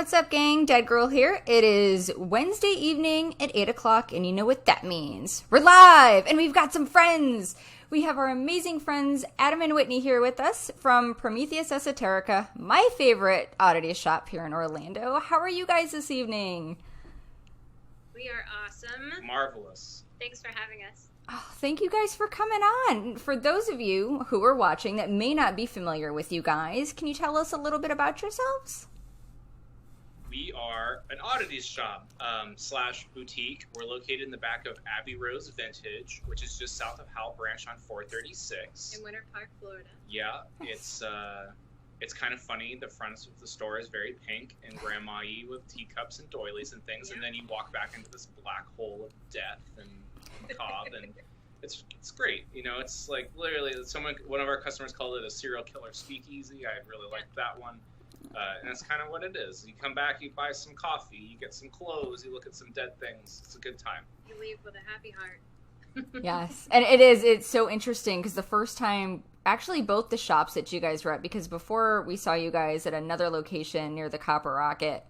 What's up, gang? Dead Girl here. It is Wednesday evening at 8 o'clock, and you know what that means. We're live, and we've got some friends. We have our amazing friends, Adam and Whitney, here with us from Prometheus Esoterica, my favorite oddities shop here in Orlando. How are you guys this evening? We are awesome. Marvelous. Thanks for having us. Oh, thank you guys for coming on. For those of you who are watching that may not be familiar with you guys, can you tell us a little bit about yourselves? We are an oddities shop slash boutique. We're located in the back of Abbey Rose Vintage, which is just south of Howell Branch on 436. In Winter Park, Florida. Yeah, it's kind of funny. The front of the store is very pink and grandma-y with teacups and doilies and things, and then you walk back into this black hole of death and macabre, and it's great. You know, it's like literally one of our customers called it a serial killer speakeasy. I really liked that one. And that's kind of what it is. You come back, you buy some coffee, you get some clothes, you look at some dead things. It's a good time. You leave with a happy heart. Yes, and it's so interesting because the first time, actually both the shops that you guys were at, because before we saw you guys at another location near the Copper Rocket,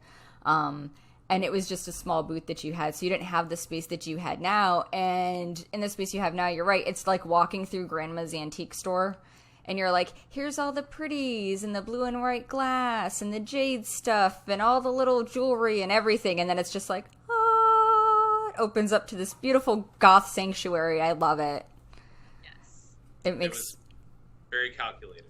and it was just a small booth that you had, so you didn't have the space that you had now, and in the space you have now, you're right, it's like walking through Grandma's antique store. And you're like, here's all the pretties and the blue and white glass and the jade stuff and all the little jewelry and everything. And then it's just like, it opens up to this beautiful goth sanctuary. I love it. Yes. It was very calculated.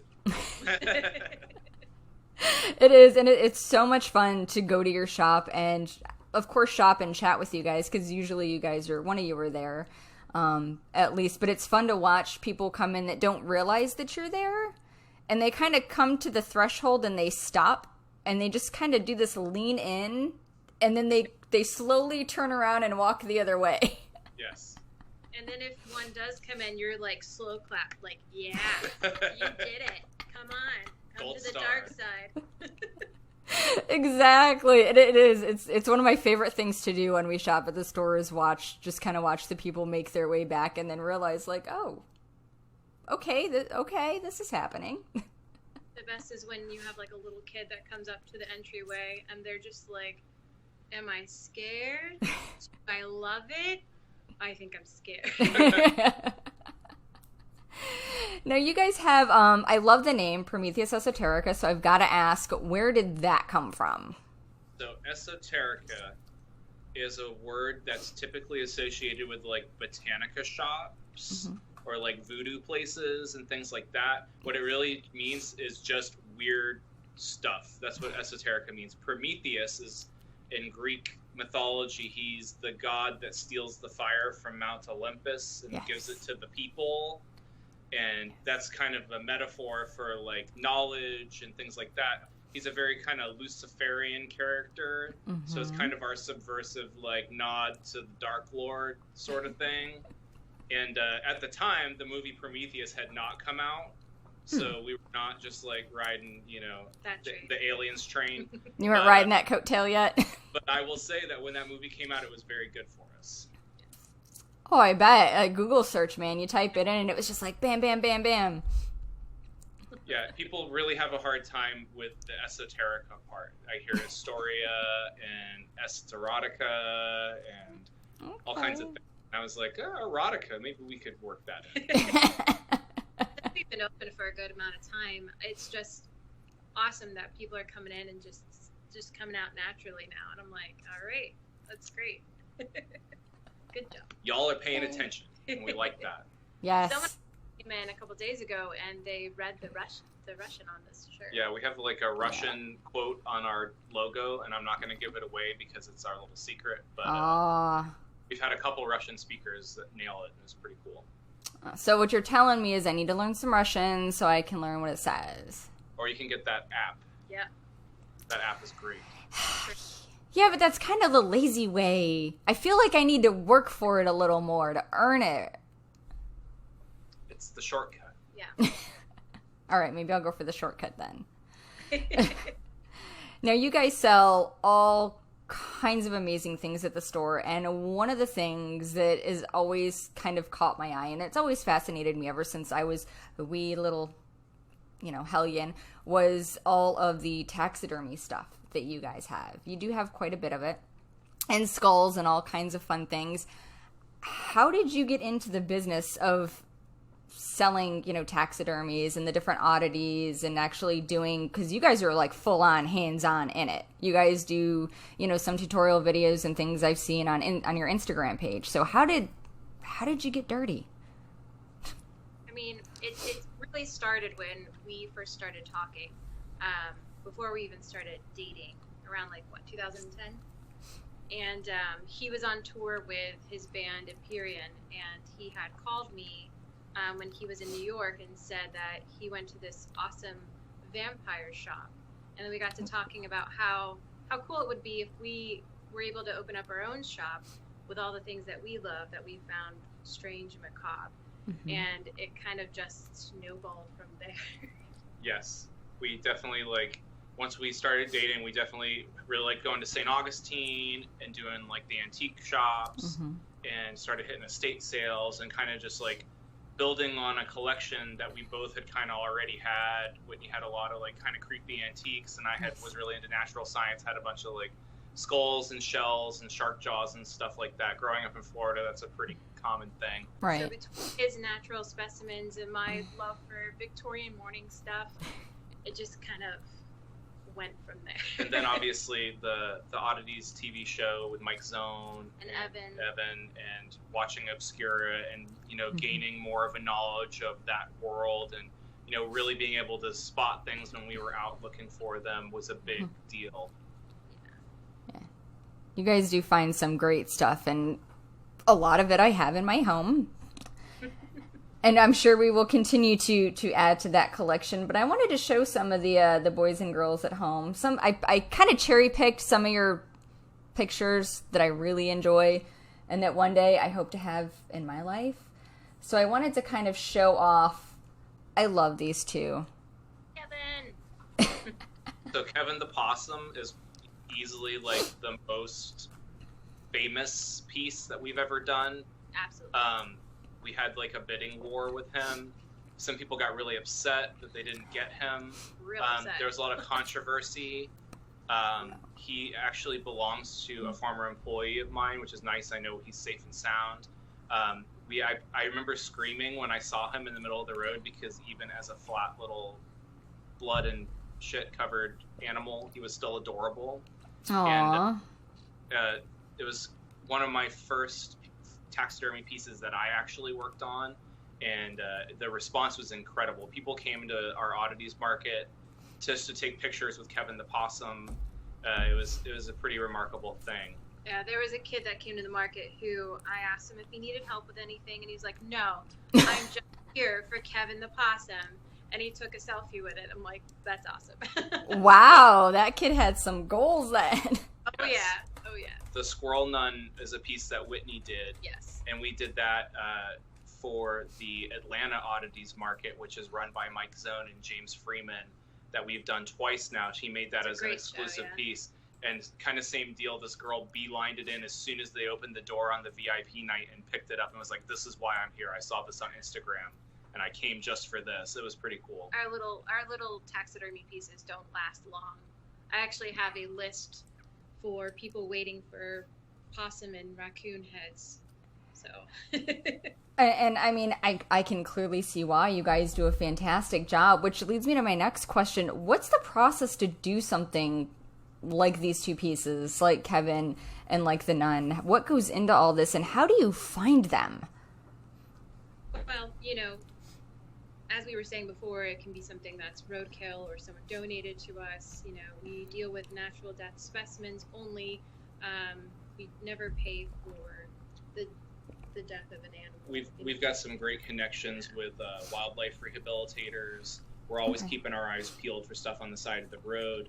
It is. And it's so much fun to go to your shop and, of course, shop and chat with you guys. Because usually you guys one of you are there. At least, but it's fun to watch people come in that don't realize that you're there, and they kind of come to the threshold and they stop and they just kind of do this lean in, and then they slowly turn around and walk the other way. Yes. And then if one does come in, you're like slow clap, like, yeah, you did it. Come on, come Gold to the star. dark side. Exactly. It is. It's one of my favorite things to do when we shop at the store is watch the people make their way back and then realize like, oh, okay, this is happening. The best is when you have like a little kid that comes up to the entryway and they're just like, am I scared? I love it. I think I'm scared. Now, you guys have, I love the name, Prometheus Esoterica, so I've got to ask, where did that come from? So, esoterica is a word that's typically associated with, like, botanica shops or, like, voodoo places and things like that. What it really means is just weird stuff. That's what esoterica means. Prometheus is, in Greek mythology, he's the god that steals the fire from Mount Olympus and gives it to the people. And that's kind of a metaphor for, like, knowledge and things like that. He's a very kind of Luciferian character. So it's kind of our subversive, like, nod to the Dark Lord sort of thing. And at the time, the movie Prometheus had not come out. So we were not just, like, riding, you know, the aliens train. You weren't riding that coattail yet? But I will say that when that movie came out, it was very good for us. Oh, I bet. A Google search, man. You type it in, and it was just like, bam, bam, bam, bam. Yeah, people really have a hard time with the esoterica part. I hear Historia and Esoterica and all kinds of things. And I was like, erotica, maybe we could work that in. We've been open for a good amount of time. It's just awesome that people are coming in and just coming out naturally now. And I'm like, all right, that's great. Good job. Y'all are paying attention, and we like that. Yes. Someone came in a couple days ago, and they read the Russian on this shirt. Yeah, we have like a Russian quote on our logo, and I'm not going to give it away because it's our little secret. But we've had a couple Russian speakers that nail it, and it's pretty cool. So what you're telling me is I need to learn some Russian so I can learn what it says. Or you can get that app. Yeah. That app is great. Yeah, but that's kind of the lazy way. I feel like I need to work for it a little more to earn it. It's the shortcut. Yeah. All right, maybe I'll go for the shortcut then. Now, you guys sell all kinds of amazing things at the store, and one of the things that is always kind of caught my eye, and it's always fascinated me ever since I was a wee little hellion was all of the taxidermy stuff that you guys have. You do have quite a bit of it, and skulls and all kinds of fun things. How did you get into the business of selling, taxidermies and the different oddities, and actually doing, because you guys are like full on hands on in it. You guys do, some tutorial videos and things I've seen on your Instagram page. So how did you get dirty? I mean, it really started when we first started talking, before we even started dating, around 2010. And he was on tour with his band Empyrean, and he had called me when he was in New York and said that he went to this awesome vampire shop. And then we got to talking about how cool it would be if we were able to open up our own shop with all the things that we love, that we found strange and macabre. Mm-hmm. And it kind of just snowballed from there. Yes, we definitely once we started dating, we definitely really going to St. Augustine and doing the antique shops, mm-hmm. and started hitting estate sales and kind of just building on a collection that we both had kind of already had. Whitney had a lot of kind of creepy antiques, and I was really into natural science, had a bunch of skulls and shells and shark jaws and stuff like that. Growing up in Florida, that's a pretty common thing. Right. So between his natural specimens and my love for Victorian morning stuff, it just kind of went from there. And then obviously the Oddities TV show with Mike Zone and Evan, and watching Obscura, and mm-hmm. gaining more of a knowledge of that world, and really being able to spot things when we were out looking for them was a big mm-hmm. deal. Yeah. You guys do find some great stuff, and a lot of it I have in my home. And I'm sure we will continue to add to that collection. But I wanted to show some of the boys and girls at home. I kind of cherry picked some of your pictures that I really enjoy, and that one day I hope to have in my life. So I wanted to kind of show off. I love these two. Kevin. So Kevin the Possum is easily the most famous piece that we've ever done. Absolutely. We had a bidding war with him. Some people got really upset that they didn't get him. Real upset. There was a lot of controversy. He actually belongs to a former employee of mine, which is nice. I know he's safe and sound. I remember screaming when I saw him in the middle of the road, because even as a flat little blood and shit covered animal, he was still adorable. Aww. And it was one of my first taxidermy pieces that I actually worked on, and the response was incredible. People came to our oddities market just to take pictures with Kevin the Possum. It was a pretty remarkable thing. Yeah, there was a kid that came to the market who I asked him if he needed help with anything, and he's like, "No, I'm just here for Kevin the Possum." And he took a selfie with it. I'm like, "That's awesome." Wow, that kid had some goals then. Oh yes. yeah. Oh yeah. The Squirrel Nun is a piece that Whitney did. Yes. And we did that for the Atlanta Oddities Market, which is run by Mike Zone and James Freeman, that we've done twice now. She made that as an exclusive piece. And kind of same deal, this girl beelined it in as soon as they opened the door on the VIP night and picked it up and was like, "This is why I'm here. I saw this on Instagram, and I came just for this." It was pretty cool. Our little taxidermy pieces don't last long. I actually have a list for people waiting for possum and raccoon heads. So. And I mean, I can clearly see why. You guys do a fantastic job, which leads me to my next question. What's the process to do something like these two pieces, like Kevin and like the nun? What goes into all this, and how do you find them? Well, as we were saying before, it can be something that's roadkill or someone donated to us. We deal with natural death specimens only. We never pay for the death of an animal. We've got some great connections with wildlife rehabilitators. We're always keeping our eyes peeled for stuff on the side of the road.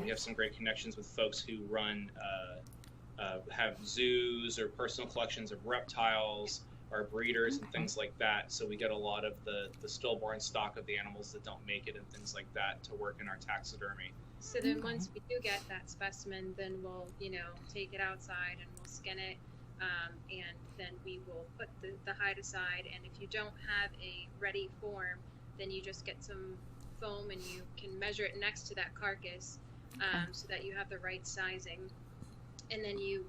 We have some great connections with folks who run, have zoos or personal collections of reptiles, or breeders and things like that. So we get a lot of the stillborn stock of the animals that don't make it and things like that to work in our taxidermy. So then once we do get that specimen, then we'll, take it outside and we'll skin it. And then we will put the hide aside. And if you don't have a ready form, then you just get some foam and you can measure it next to that carcass, so that you have the right sizing. And then you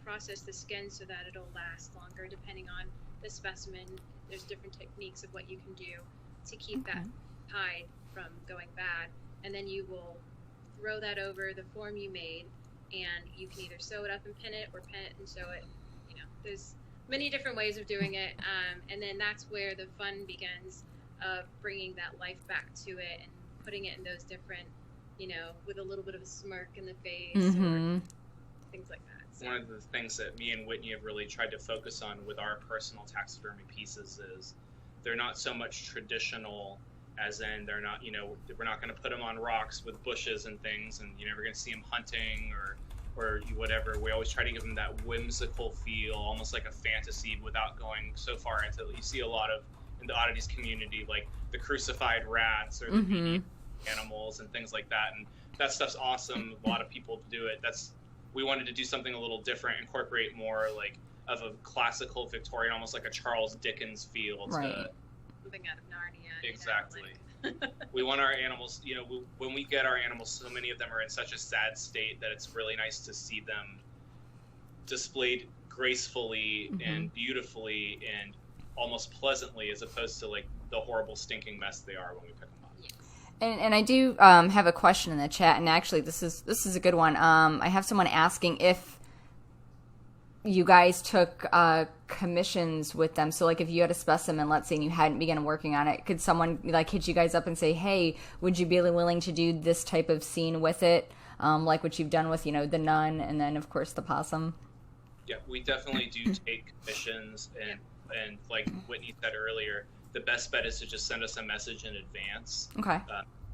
process the skin so that it'll last longer depending on the specimen. There's different techniques of what you can do to keep that hide from going bad. And then you will throw that over the form you made, and you can either sew it up and pin it, or pin it and sew it. There's many different ways of doing it. And then that's where the fun begins of bringing that life back to it and putting it in those different, with a little bit of a smirk in the face or things like that. So. One of the things that me and Whitney have really tried to focus on with our personal taxidermy pieces is they're not so much traditional, as in they're not, we're not going to put them on rocks with bushes and things, and you're never going to see them hunting or whatever. We always try to give them that whimsical feel, almost like a fantasy, without going so far into it. You see a lot of, in the oddities community, like the crucified rats or the animals and things like that, and that stuff's awesome. A lot of people do it. We wanted to do something a little different, incorporate more like of a classical Victorian, almost like a Charles Dickens feel to something out of Narnia. Exactly. We want our animals, when we get our animals, so many of them are in such a sad state that it's really nice to see them displayed gracefully and beautifully and almost pleasantly, as opposed to like the horrible stinking mess they are when we pick them up. Yes. And I do have a question in the chat, and actually this is a good one. I have someone asking if you guys took commissions with them. So like if you had a specimen, let's say, and you hadn't begun working on it, could someone like hit you guys up and say, hey, would you be willing to do this type of scene with it? Like what you've done with, the nun and then of course the possum? Yeah, we definitely do take commissions, and like Whitney said earlier, the best bet is to just send us a message in advance. Okay.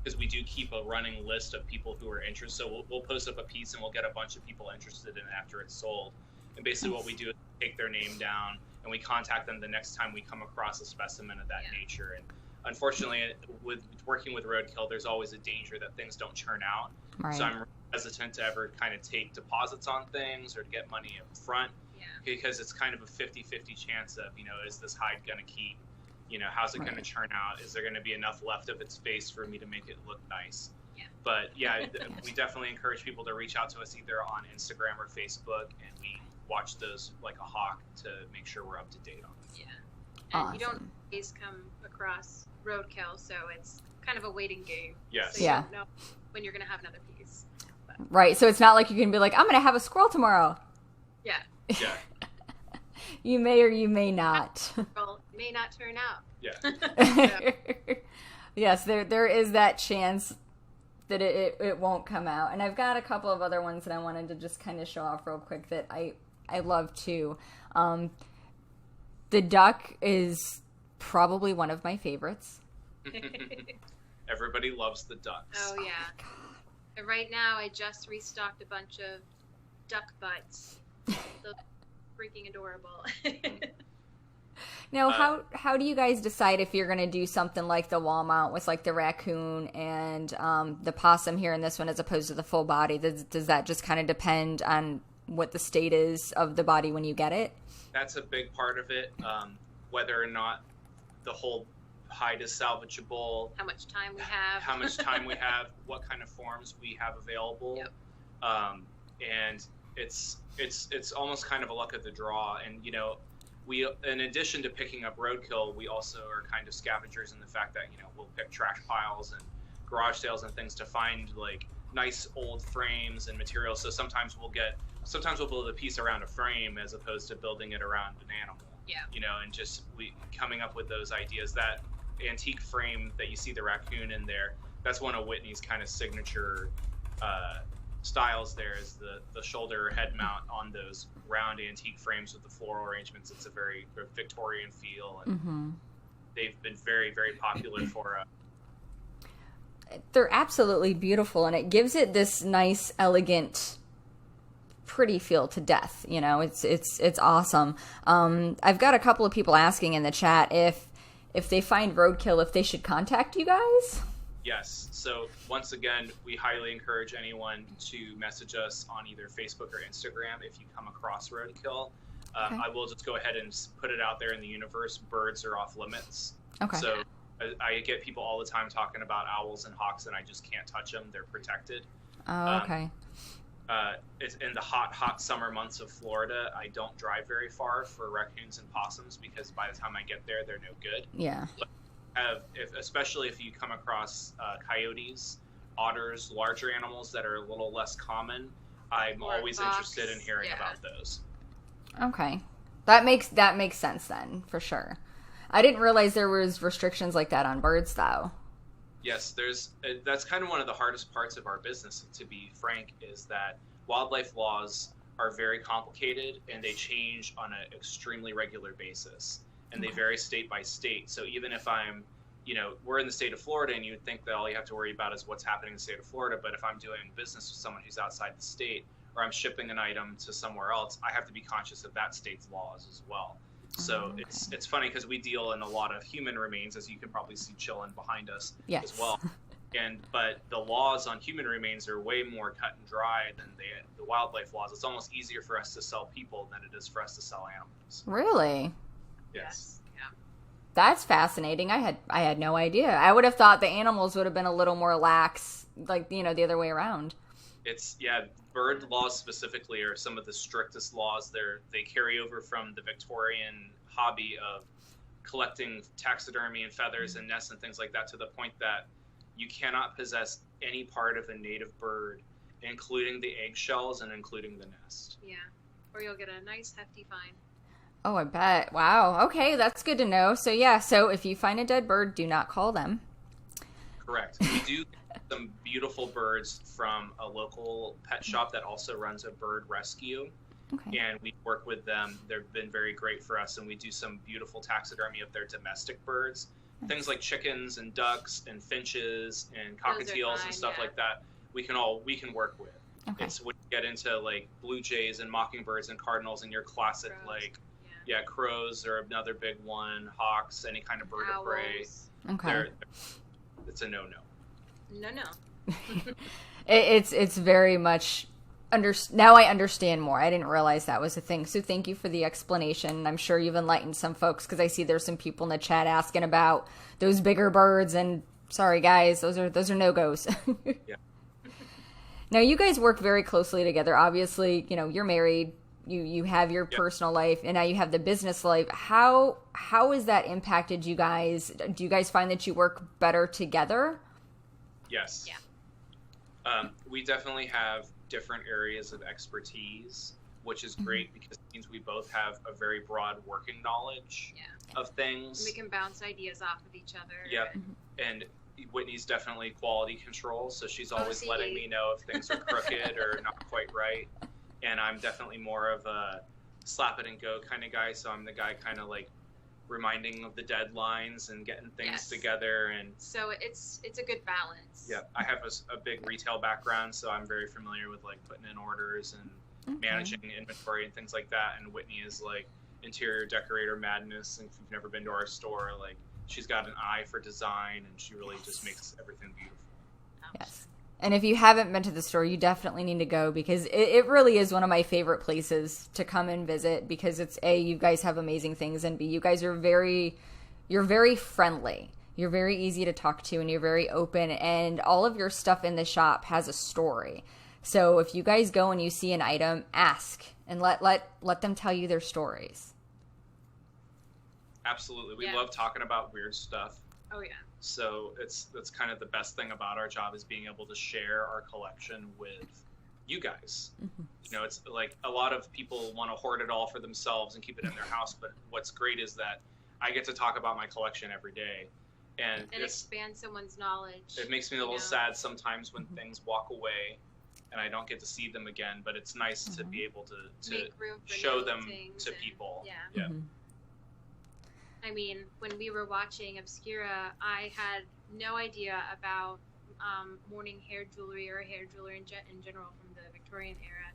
Because we do keep a running list of people who are interested. So we'll post up a piece and we'll get a bunch of people interested in it after it's sold. And basically what we do is take their name down and we contact them the next time we come across a specimen of that nature. And unfortunately, with working with roadkill, there's always a danger that things don't churn out. Right. So I'm hesitant to ever kind of take deposits on things or to get money up front, because it's kind of a 50-50 chance of, is this hide going to keep? How's it going to churn out? Is there going to be enough left of its face for me to make it look nice? Yeah. But we definitely encourage people to reach out to us either on Instagram or Facebook, and we watch those like a hawk to make sure we're up to date on them. Yeah. And you don't always come across roadkill, so it's kind of a waiting game. Yes. So you don't know when you're going to have another piece. But. Right. So it's not like you can be like, I'm going to have a squirrel tomorrow. Yeah. Yeah. You may or you may not. Well, it may not turn out. Yeah. Yes, there is that chance that it won't come out. And I've got a couple of other ones that I wanted to just kind of show off real quick that I love too. The duck is probably one of my favorites. Everybody loves the ducks. Oh, yeah. And right now, I just restocked a bunch of duck butts. Those are freaking adorable. Now, how do you guys decide if you're going to do something like the wall mount with like the raccoon and the possum here in this one as opposed to the full body? Does that just kind of depend on what the state is of the body when you get it? That's a big part of it. Whether or not the whole hide is salvageable. How much time we have. What kind of forms we have available. Yep. And it's almost kind of a luck of the draw. And, we, in addition to picking up roadkill, we also are kind of scavengers in the fact that, we'll pick trash piles and garage sales and things to find like nice old frames and materials. So sometimes we'll build a piece around a frame as opposed to building it around an animal. Yeah. And just coming up with those ideas. That antique frame that you see the raccoon in there, that's one of Whitney's kind of signature styles. There is the shoulder head mount on those round antique frames with the floral arrangements. It's a very Victorian feel, and they've been very, very popular for they're absolutely beautiful, and it gives it this nice, elegant, pretty feel to death. It's awesome. I've got a couple of people asking in the chat if they find roadkill, if they should contact you guys. Yes. So once again, we highly encourage anyone to message us on either Facebook or Instagram if you come across roadkill. I will just go ahead and put it out there in the universe. Birds are off limits. Okay. So I get people all the time talking about owls and hawks, and I just can't touch them. They're protected. Oh, okay. It's in the hot summer months of Florida. I don't drive very far for raccoons and possums because by the time I get there, they're no good. Yeah. But especially if you come across coyotes, otters, larger animals that are a little less common, I'm always interested in hearing about those. Okay. That makes sense then, for sure. I didn't realize there was restrictions like that on birds, though. Yes, that's kind of one of the hardest parts of our business, to be frank, is that wildlife laws are very complicated and they change on an extremely regular basis. And they vary state by state. So even if we're in the state of Florida and you would think that all you have to worry about is what's happening in the state of Florida. But if I'm doing business with someone who's outside the state, or I'm shipping an item to somewhere else, I have to be conscious of that state's laws as well. So it's funny because we deal in a lot of human remains, as you can probably see chilling behind us as well. But the laws on human remains are way more cut and dry than the wildlife laws. It's almost easier for us to sell people than it is for us to sell animals. Really? Yes. Yeah. That's fascinating. I had no idea. I would have thought the animals would have been a little more lax, like, the other way around. Bird laws specifically are some of the strictest laws. They carry over from the Victorian hobby of collecting taxidermy and feathers and nests and things like that, to the point that you cannot possess any part of a native bird, including the eggshells and including the nest. Yeah, or you'll get a nice hefty fine. Oh, I bet. Wow. Okay, that's good to know. So if you find a dead bird, do not call them. Correct. We do some beautiful birds from a local pet shop that also runs a bird rescue. Okay. And we work with them. They've been very great for us, and we do some beautiful taxidermy of their domestic birds. Nice. Things like chickens and ducks and finches and cockatiels and stuff like that. We can work with. Okay. It's when you get into like blue jays and mockingbirds and cardinals and your classic crows. Crows are another big one. Hawks, any kind of bird of prey. Okay. It's a no-no. No. It's very much now I understand more. I didn't realize that was a thing. So thank you for the explanation. I'm sure you've enlightened some folks, because I see there's some people in the chat asking about those bigger birds, and sorry guys, those are no-goes. Yeah. Now you guys work very closely together. Obviously, you're married. You have your personal life, and now you have the business life. How has that impacted you guys? Do you guys find that you work better together? Yes. Yeah. We definitely have different areas of expertise, which is great because it means we both have a very broad working knowledge of things. We can bounce ideas off of each other. Yep. And Whitney's definitely quality control, so she's always letting me know if things are crooked or not quite right. And I'm definitely more of a slap it and go kind of guy, so I'm the guy kind of like reminding of the deadlines and getting things together. And so it's a good balance. Yeah, I have a big retail background, so I'm very familiar with like putting in orders and managing inventory and things like that. And Whitney is like interior decorator madness, and if you've never been to our store, like she's got an eye for design, and she really just makes everything beautiful. Yes. And if you haven't been to the store, you definitely need to go, because it really is one of my favorite places to come and visit, because it's A, you guys have amazing things, and B, you guys are you're very friendly. You're very easy to talk to, and you're very open, and all of your stuff in the shop has a story. So if you guys go and you see an item, ask and let them tell you their stories. Absolutely. We love talking about weird stuff. Oh yeah. So that's kind of the best thing about our job, is being able to share our collection with you guys. Mm-hmm. It's like a lot of people want to hoard it all for themselves and keep it in their house, but what's great is that I get to talk about my collection every day, and expand someone's knowledge. It makes me a little sad sometimes when things walk away and I don't get to see them again, but it's nice to be able to show them to people. Yeah. Mm-hmm. I mean, when we were watching Obscura, I had no idea about morning hair jewelry or hair jewelry in general from the Victorian era,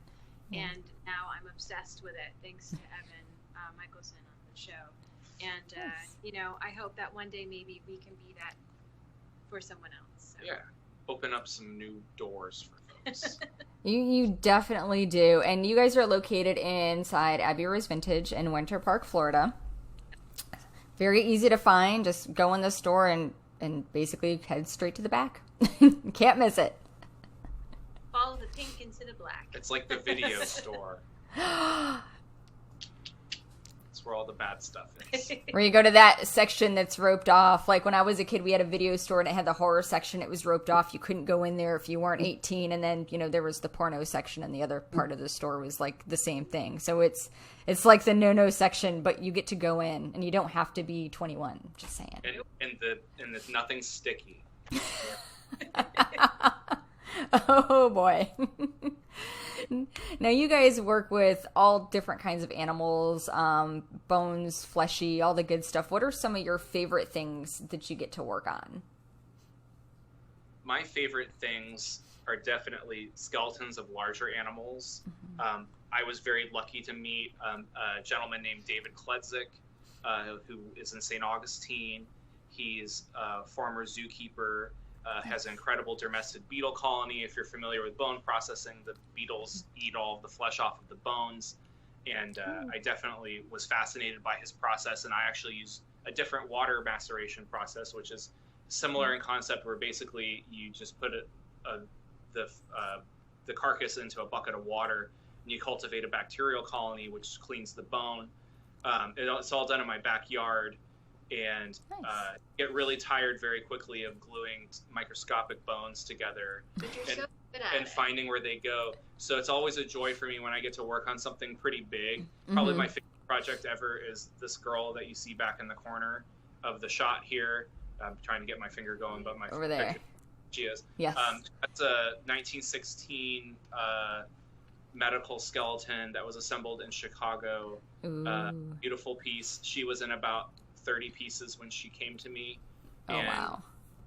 and now I'm obsessed with it thanks to Evan Michelson on the show. And I hope that one day maybe we can be that for someone else. So. Yeah, open up some new doors for folks. You definitely do, and you guys are located inside Abbey Rose Vintage in Winter Park, Florida. Very easy to find. Just go in the store and basically head straight to the back. Can't miss it. Follow the pink into the black. It's like the video store. Where all the bad stuff is. Where you go to that section that's roped off. Like when I was a kid, we had a video store and it had the horror section. It was roped off. You couldn't go in there if you weren't 18. And then, there was the porno section and the other part of the store was like the same thing. So it's like the no section, but you get to go in and you don't have to be 21. Just saying. And the nothing's sticky. Oh boy. Now you guys work with all different kinds of animals, bones, fleshy, all the good stuff. What are some of your favorite things that you get to work on? My favorite things are definitely skeletons of larger animals. Mm-hmm. I was very lucky to meet a gentleman named David Kledzik, who is in St. Augustine. He's a former zookeeper. Has an incredible domestic beetle colony. If you're familiar with bone processing, the beetles eat all of the flesh off of the bones. And I definitely was fascinated by his process. And I actually use a different water maceration process, which is similar in concept, where basically you just put the carcass into a bucket of water and you cultivate a bacterial colony, which cleans the bone. It's all done in my backyard. And nice. Get really tired very quickly of gluing microscopic bones together and finding where they go. So it's always a joy for me when I get to work on something pretty big. Mm-hmm. Probably my favorite project ever is this girl that you see back in the corner of the shot here. I'm trying to get my finger going, but over there. She is. Yes. That's a 1916 medical skeleton that was assembled in Chicago. Beautiful piece. She was in about 30 pieces when she came to me. And wow.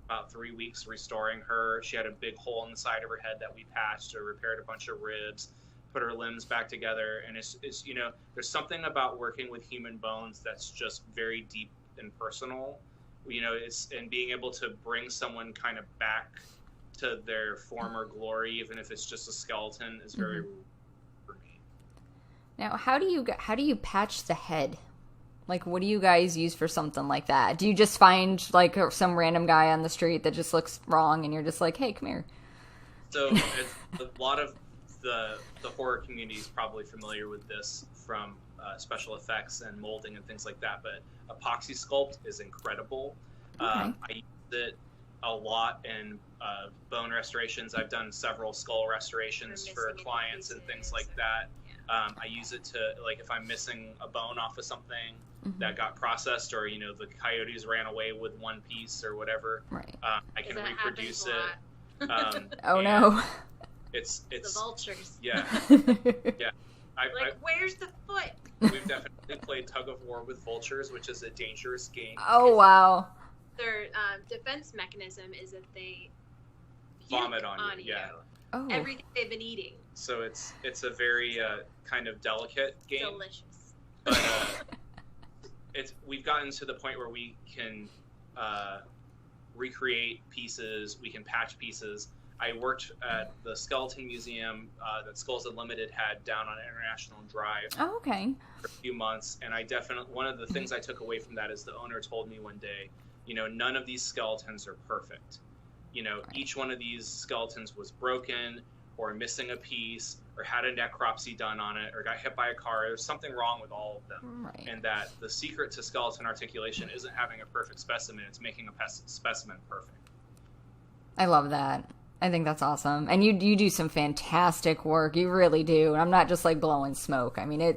About 3 weeks restoring her. She had a big hole in the side of her head that we patched or repaired a bunch of ribs, put her limbs back together. And it's there's something about working with human bones that's just very deep and personal. And being able to bring someone kind of back to their former glory, even if it's just a skeleton, is very for me. Now, how do you patch the head? Like, what do you guys use for something like that? Do you just find, like, some random guy on the street that just looks wrong, and you're just like, hey, come here? So, a lot of the horror community is probably familiar with this from special effects and molding and things like that, but epoxy sculpt is incredible. Okay. I use it a lot in bone restorations. I've done several skull restorations for clients and things like that. I use it to, like, if I'm missing a bone off of something that got processed, or the coyotes ran away with one piece or whatever, right. I can reproduce it. Oh no! It's the vultures. Yeah. Yeah. Where's the foot? We've definitely played tug of war with vultures, which is a dangerous game. Oh wow! Their defense mechanism is that they vomit on you. Yeah. Oh. Everything they've been eating. So it's a very kind of delicate game. Delicious. But we've gotten to the point where we can recreate pieces, we can patch pieces. I worked at the Skeleton Museum that Skulls Unlimited had down on International Drive. Oh, okay. For a few months, and one of the things I took away from that is the owner told me one day, none of these skeletons are perfect. Each one of these skeletons was broken or missing a piece or had a necropsy done on it or got hit by a car. There's something wrong with all of them. Right. And that the secret to skeleton articulation isn't having a perfect specimen, it's making a specimen perfect. I love that. I think that's awesome. And you do some fantastic work. You really do. I'm not just like blowing smoke. I mean,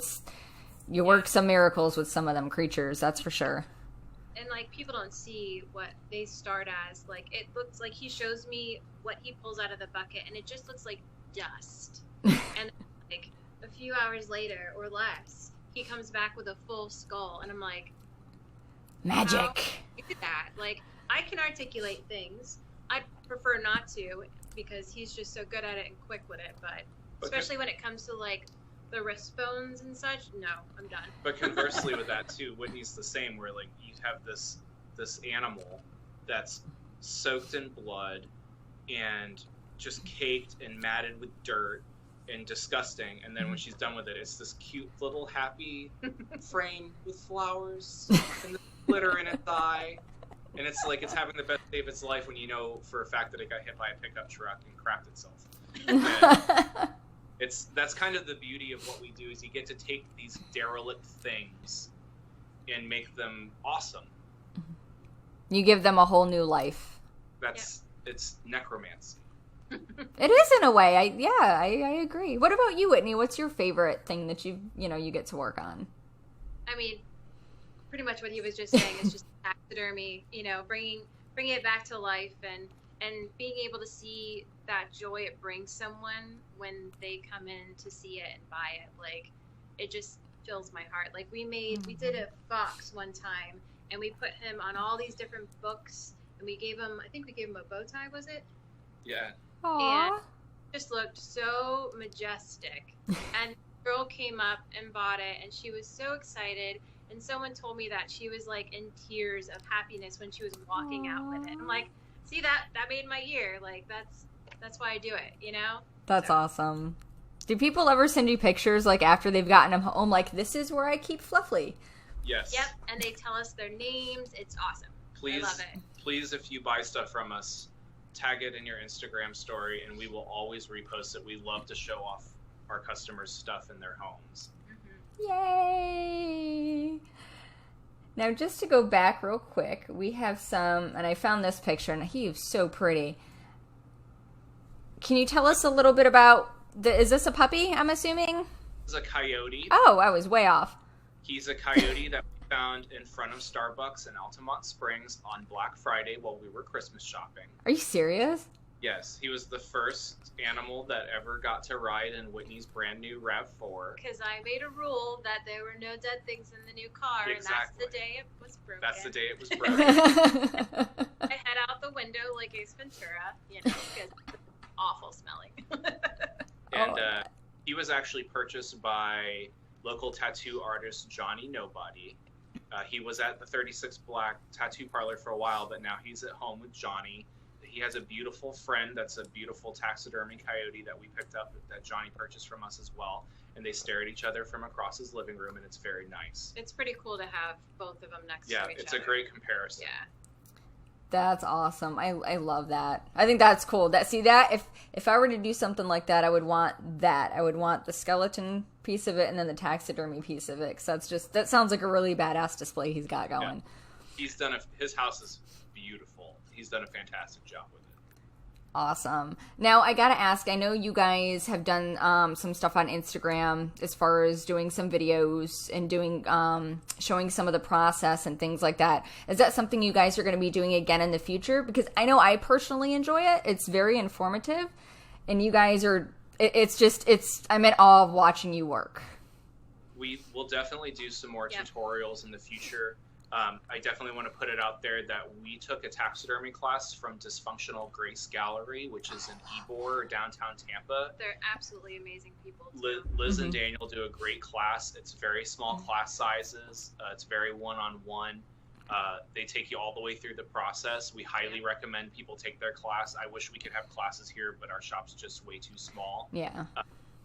you work some miracles with some of them creatures, that's for sure. And, like, people don't see what they start as. Like, it looks like he shows me what he pulls out of the bucket, and it just looks like dust. And, like, a few hours later or less, he comes back with a full skull, and I'm like, magic. Look at that. Like, I can articulate things. I prefer not to because he's just so good at it and quick with it. But especially when it comes to, like, the wrist bones and such, no, I'm done. But conversely with that too, Whitney's the same, where like you have this animal that's soaked in blood and just caked and matted with dirt and disgusting, and then when she's done with it, it's this cute little happy frame with flowers in the glitter in its eye, and it's like it's having the best day of its life when you know for a fact that it got hit by a pickup truck and crapped itself. And that's kind of the beauty of what we do is you get to take these derelict things and make them awesome. You give them a whole new life. It's necromancy. It is in a way. I agree. What about you, Whitney? What's your favorite thing that you get to work on? I mean, pretty much what he was just saying is just taxidermy. Bringing it back to life and being able to see that joy it brings someone when they come in to see it and buy it. Like, it just fills my heart. Like, we did a fox one time, and we put him on all these different books, and we gave him a bow tie, was it? Yeah. Aww. And just looked so majestic. And the girl came up and bought it, and she was so excited. And someone told me that she was like in tears of happiness when she was walking out with it. I'm like, see, that made my year. Like, that's why I do it, That's awesome. Do people ever send you pictures like after they've gotten them home? Like, this is where I keep Fluffy. Yes. Yep, and they tell us their names. It's awesome. Please, I love it. Please, if you buy stuff from us, tag it in your Instagram story, and we will always repost it. We love to show off our customers' stuff in their homes. Mm-hmm. Yay! Now, just to go back real quick, we have some, and I found this picture, and he is so pretty. Can you tell us a little bit about, is this a puppy, I'm assuming? This is a coyote. Oh, I was way off. He's a coyote that we found in front of Starbucks in Altamont Springs on Black Friday while we were Christmas shopping. Are you serious? Yes, he was the first animal that ever got to ride in Whitney's brand new RAV4. Because I made a rule that there were no dead things in the new car, Exactly. and that's the day it was broken. That's the day it was broken. I head out the window like Ace Ventura, because it's awful smelling. And he was actually purchased by local tattoo artist Johnny Nobody. He was at the 36 Black Tattoo Parlor for a while, but now he's at home with Johnny. He has a beautiful friend that's a beautiful taxidermy coyote that we picked up that Johnny purchased from us as well. And they stare at each other from across his living room, and it's very nice. It's pretty cool to have both of them next to each other. Yeah, it's a great comparison. Yeah. That's awesome. I love that. I think that's cool. If I were to do something like that, I would want that. I would want the skeleton piece of it and then the taxidermy piece of it. Because that sounds like a really badass display he's got going. Yeah. His house is beautiful. He's done a fantastic job with it. Awesome. Now, I gotta ask, I know you guys have done some stuff on Instagram as far as doing some videos and doing showing some of the process and things like that. Is that something you guys are going to be doing again in the future? Because I know I personally enjoy it. It's very informative. And you guys are, I'm in awe of watching you work. We will definitely do some more tutorials in the future. I definitely want to put it out there that we took a taxidermy class from Dysfunctional Grace Gallery, which is in Ybor, downtown Tampa. They're absolutely amazing people. Liz and Daniel do a great class. It's very small class sizes. It's very one-on-one. They take you all the way through the process. We highly recommend people take their class. I wish we could have classes here, but our shop's just way too small. Yeah.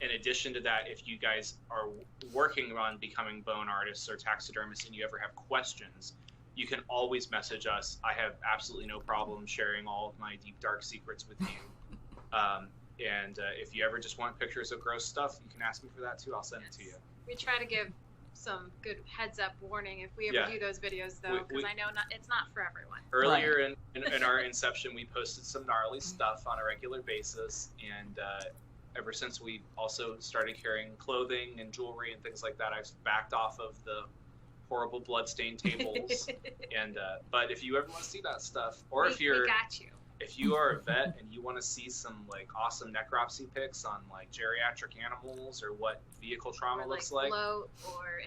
In addition to that, if you guys are working on becoming bone artists or taxidermists and you ever have questions, you can always message us. I have absolutely no problem sharing all of my deep, dark secrets with you. And if you ever just want pictures of gross stuff, you can ask me for that too. I'll send it to you. We try to give some good heads-up warning if we ever do those videos, though, because I know it's not for everyone. Earlier in our inception, we posted some gnarly stuff on a regular basis, and ever since we also started carrying clothing and jewelry and things like that, I've backed off of the horrible bloodstained tables. And but if you ever want to see that stuff, or we got you. If you are a vet and you want to see some like awesome necropsy pics on like geriatric animals or what vehicle trauma looks like, float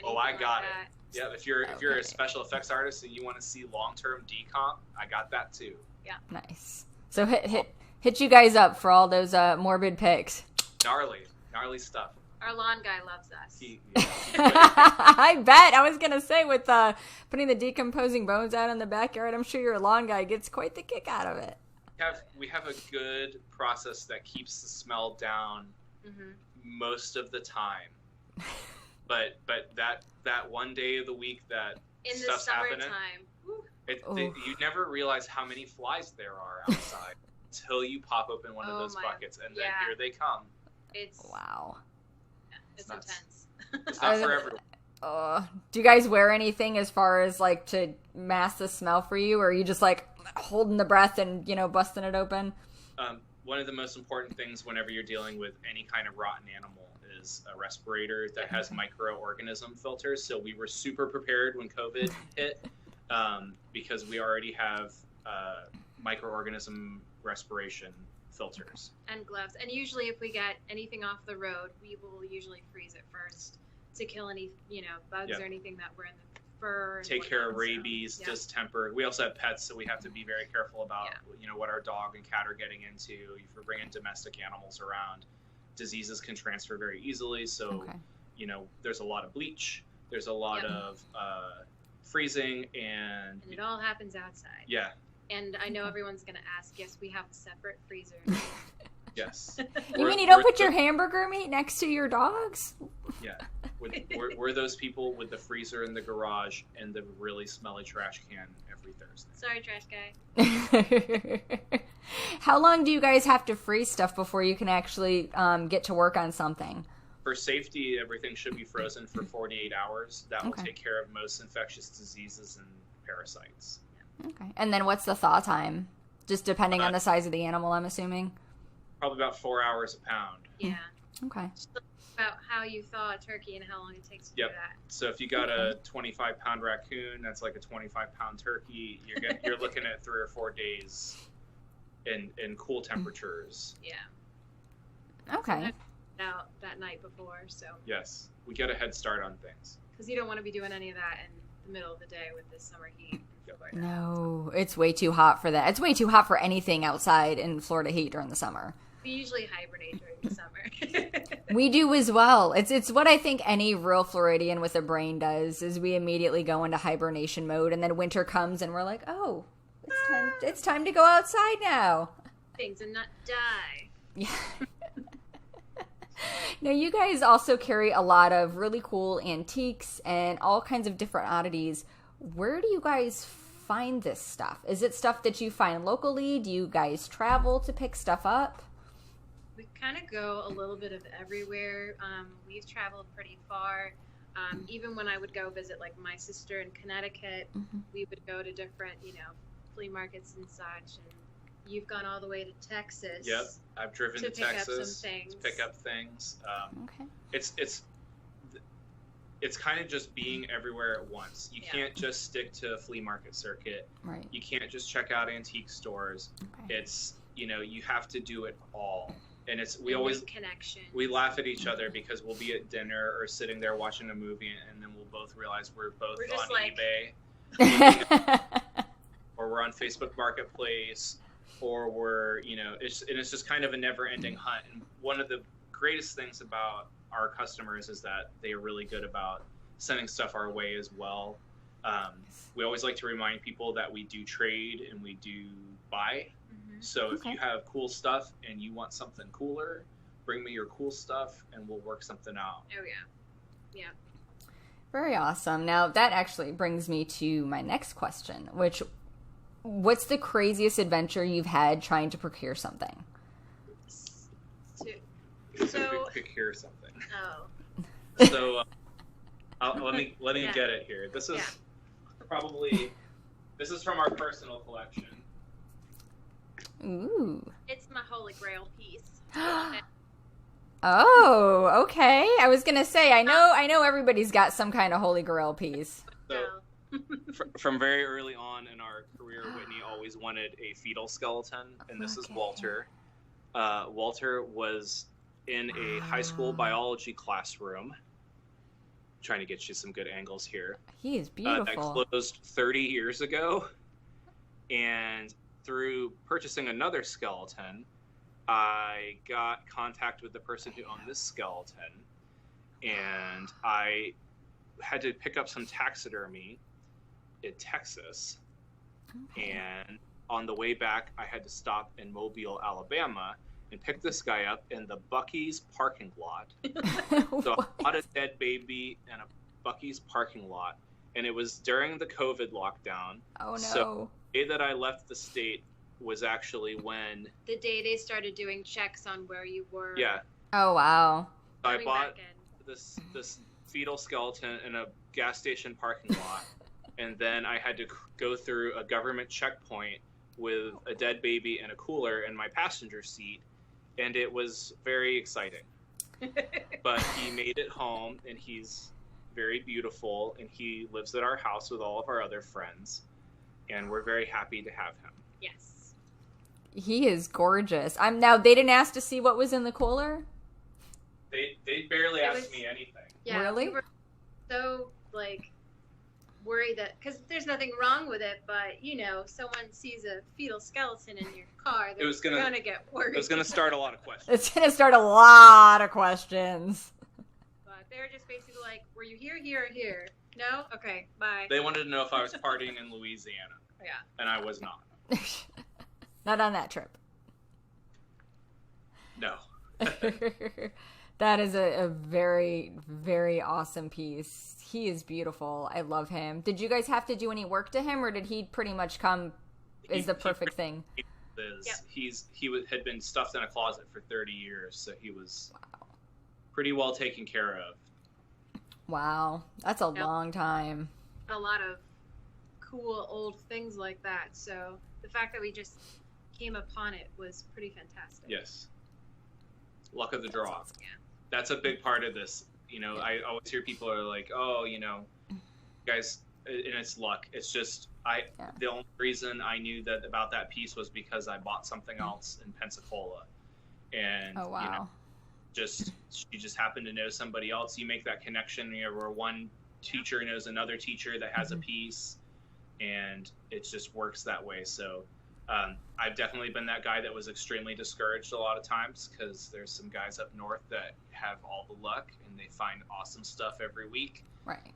or I got it. That. Yeah, if you're a special effects artist and you want to see long-term decomp, I got that too. Yeah. Nice. So hit you guys up for all those morbid pics. Gnarly stuff. Our lawn guy loves us. I bet. I was gonna say with putting the decomposing bones out in the backyard, I'm sure your lawn guy gets quite the kick out of it. We have a good process that keeps the smell down most of the time. But that one day of the week that In the stuff's happening. summertime. You never realize how many flies there are outside until you pop open one of those buckets, and then here they come. It's wow. Yeah, it's intense. It's not for everyone. Do you guys wear anything as far as like to mask the smell for you, or are you just like holding the breath and busting it open? One of the most important things whenever you're dealing with any kind of rotten animal is a respirator that has microorganism filters. So we were super prepared when COVID hit because we already have microorganism respiration filters. And gloves. And usually if we get anything off the road, we will usually freeze it first to kill any, bugs or anything that were in the fur. Take care of rabies, distemper. We also have pets, so we have to be very careful about, what our dog and cat are getting into. If we're bringing domestic animals around, diseases can transfer very easily. So, there's a lot of bleach. There's a lot of freezing, and it all happens outside. Yeah. And I know everyone's going to ask, yes, we have a separate freezer. Yes. You mean you don't put your hamburger meat next to your dogs? Yeah. We're those people with the freezer in the garage and the really smelly trash can every Thursday. Sorry, trash guy. How long do you guys have to freeze stuff before you can actually get to work on something? For safety, everything should be frozen for 48 hours. That will take care of most infectious diseases and parasites. Okay. And then what's the thaw time? Just depending on the size of the animal, I'm assuming? Probably about 4 hours a pound. Yeah. Okay. About how you thaw a turkey and how long it takes to do that. So if you got a 25-pound raccoon, that's like a 25-pound turkey. You're looking at 3 or 4 days in cool temperatures. Yeah. Okay. Out that night before, so. Yes, we get a head start on things. Because you don't want to be doing any of that in the middle of the day with this summer heat. No, it's way too hot for that. It's way too hot for anything outside in Florida heat during the summer. We usually hibernate during the summer. We do as well. It's what I think any real Floridian with a brain does, is we immediately go into hibernation mode, and then winter comes and we're like, oh, it's time to go outside now. Things and not die. Yeah. Now, you guys also carry a lot of really cool antiques and all kinds of different oddities. Where do you guys find this stuff? Is it stuff that you find locally? Do you guys travel to pick stuff up? We kind of go a little bit of everywhere. We've traveled pretty far. Even when I would go visit, like, my sister in Connecticut, we would go to different, flea markets and such. And you've gone all the way to Texas. Yep, I've driven to Texas to pick up things. It's kind of just being everywhere at once. You can't just stick to a flea market circuit. Right. You can't just check out antique stores. Okay. It's, you have to do it all. And we laugh at each other because we'll be at dinner or sitting there watching a movie, and then we'll both realize we're both on eBay. Or we're on Facebook Marketplace, or we're, it's just kind of a never-ending hunt. And one of the greatest things about our customers is that they are really good about sending stuff our way as well. We always like to remind people that we do trade and we do buy. So if you have cool stuff and you want something cooler, bring me your cool stuff and we'll work something out. Oh, yeah. Yeah. Very awesome. Now, that actually brings me to my next question, what's the craziest adventure you've had trying to procure something? Procure something. Oh. So let me get it here. This is this is from our personal collection. Ooh. It's my Holy Grail piece. Oh, okay. I was gonna say, I know everybody's got some kind of Holy Grail piece. So, from very early on in our career, Whitney always wanted a fetal skeleton, and this is Walter. Walter was in a high school biology classroom. Trying to get you some good angles here. He is beautiful. That closed 30 years ago, and through purchasing another skeleton, I got contact with the person who owned this skeleton, and I had to pick up some taxidermy in Texas. Okay. And on the way back, I had to stop in Mobile, Alabama, and pick this guy up in the Buc-ee's parking lot. So I bought a dead baby in a Buc-ee's parking lot, and it was during the COVID lockdown. Oh no. So the day that I left the state was actually when The day they started doing checks on where you were. yeah. Oh wow. I coming bought back in. this fetal skeleton in a gas station parking lot, and then I had to go through a government checkpoint with a dead baby and a cooler in my passenger seat, and it was very exciting. But he made it home, and he's very beautiful, and he lives at our house with all of our other friends, and we're very happy to have him. Yes. He is gorgeous. Now they didn't ask to see what was in the cooler? They barely asked me anything. Yeah, Really? we were so like worried that because there's nothing wrong with it, but someone sees a fetal skeleton in your car, they're gonna get worried. It was gonna start a lot of questions. It's going to start a lot of questions. But they're just basically like, "Were you here, or here? No? Okay, bye." They wanted to know if I was partying in Louisiana, Yeah. and I was not. Not on that trip. No. That is a very, very awesome piece. He is beautiful. I love him. Did you guys have to do any work to him, or did he pretty much come as the perfect thing? Yep. He had been stuffed in a closet for 30 years, so he was pretty well taken care of. Wow. That's a long time. A lot of cool old things like that. So the fact that we just came upon it was pretty fantastic. Yes. Luck of the draw. Yeah. That's a big part of this. I always hear people are like, "Oh, guys," and it's luck. It's just the only reason I knew that about that piece was because I bought something else in Pensacola, and Oh wow. she just happened to know somebody else. You make that connection, where one teacher knows another teacher that has a piece, and it just works that way. So I've definitely been that guy that was extremely discouraged a lot of times, because there's some guys up north that have all the luck and they find awesome stuff every week. Right.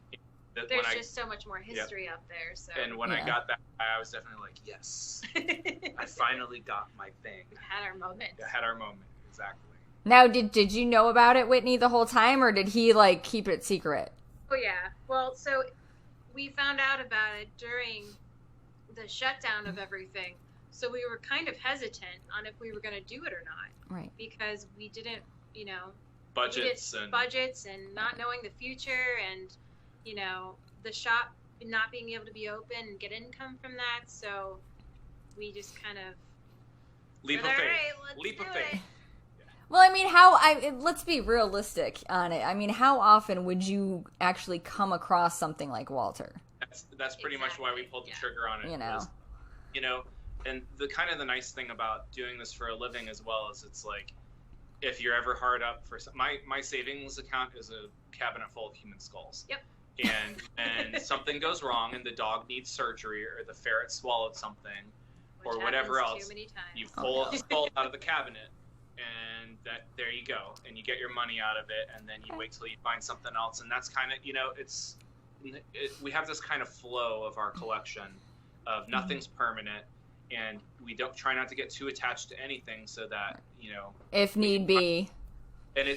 There's just so much more history up there. So. And when I got that, I was definitely like, yes, I finally got my thing. We had our moment. I had our moment, exactly. Now, did you know about it, Whitney, the whole time, or did he keep it secret? Oh yeah. Well, so we found out about it during the shutdown of everything. So we were kind of hesitant on if we were going to do it or not. Right. Because we didn't, budgets and not knowing the future, and the shop not being able to be open and get income from that. So we just kind of leap of all faith. right, Leap of do faith. it. Well, I mean, let's be realistic on it. I mean, how often would you actually come across something like Walter? That's pretty much why we pulled the trigger on it. And the nice thing about doing this for a living as well is it's like, if you're ever hard up for my savings account is a cabinet full of human skulls. Yep. And something goes wrong and the dog needs surgery, or the ferret swallowed something, Which or whatever happens else, too many times. you pull a skull out of the cabinet, and there you go, and you get your money out of it, and then you wait till you find something else, and that's kind of we have this kind of flow of our collection of nothing's permanent. And we don't try not to get too attached to anything, so that if need be. And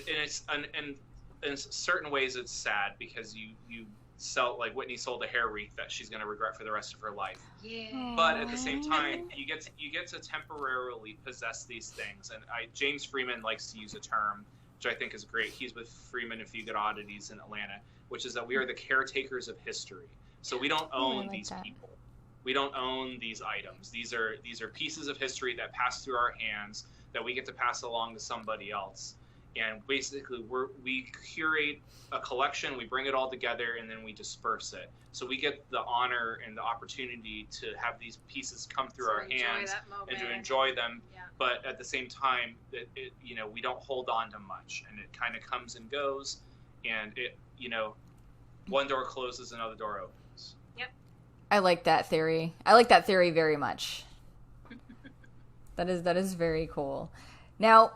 in certain ways it's sad, because you sell, like Whitney sold a hair wreath that she's going to regret for the rest of her life. Yeah. But at the same time, you get to temporarily possess these things. And James Freeman likes to use a term which I think is great. He's with Freeman and Few Good Oddities in Atlanta, which is that we are the caretakers of history. So we don't own these people. We don't own these items. These are pieces of history that pass through our hands that we get to pass along to somebody else. And basically, we curate a collection, we bring it all together, and then we disperse it. So we get the honor and the opportunity to have these pieces come through our hands and to enjoy them. Yeah. But at the same time, we don't hold on to much, and it kind of comes and goes. And one door closes, another door opens. I like that theory. I like that theory very much. That is very cool. Now,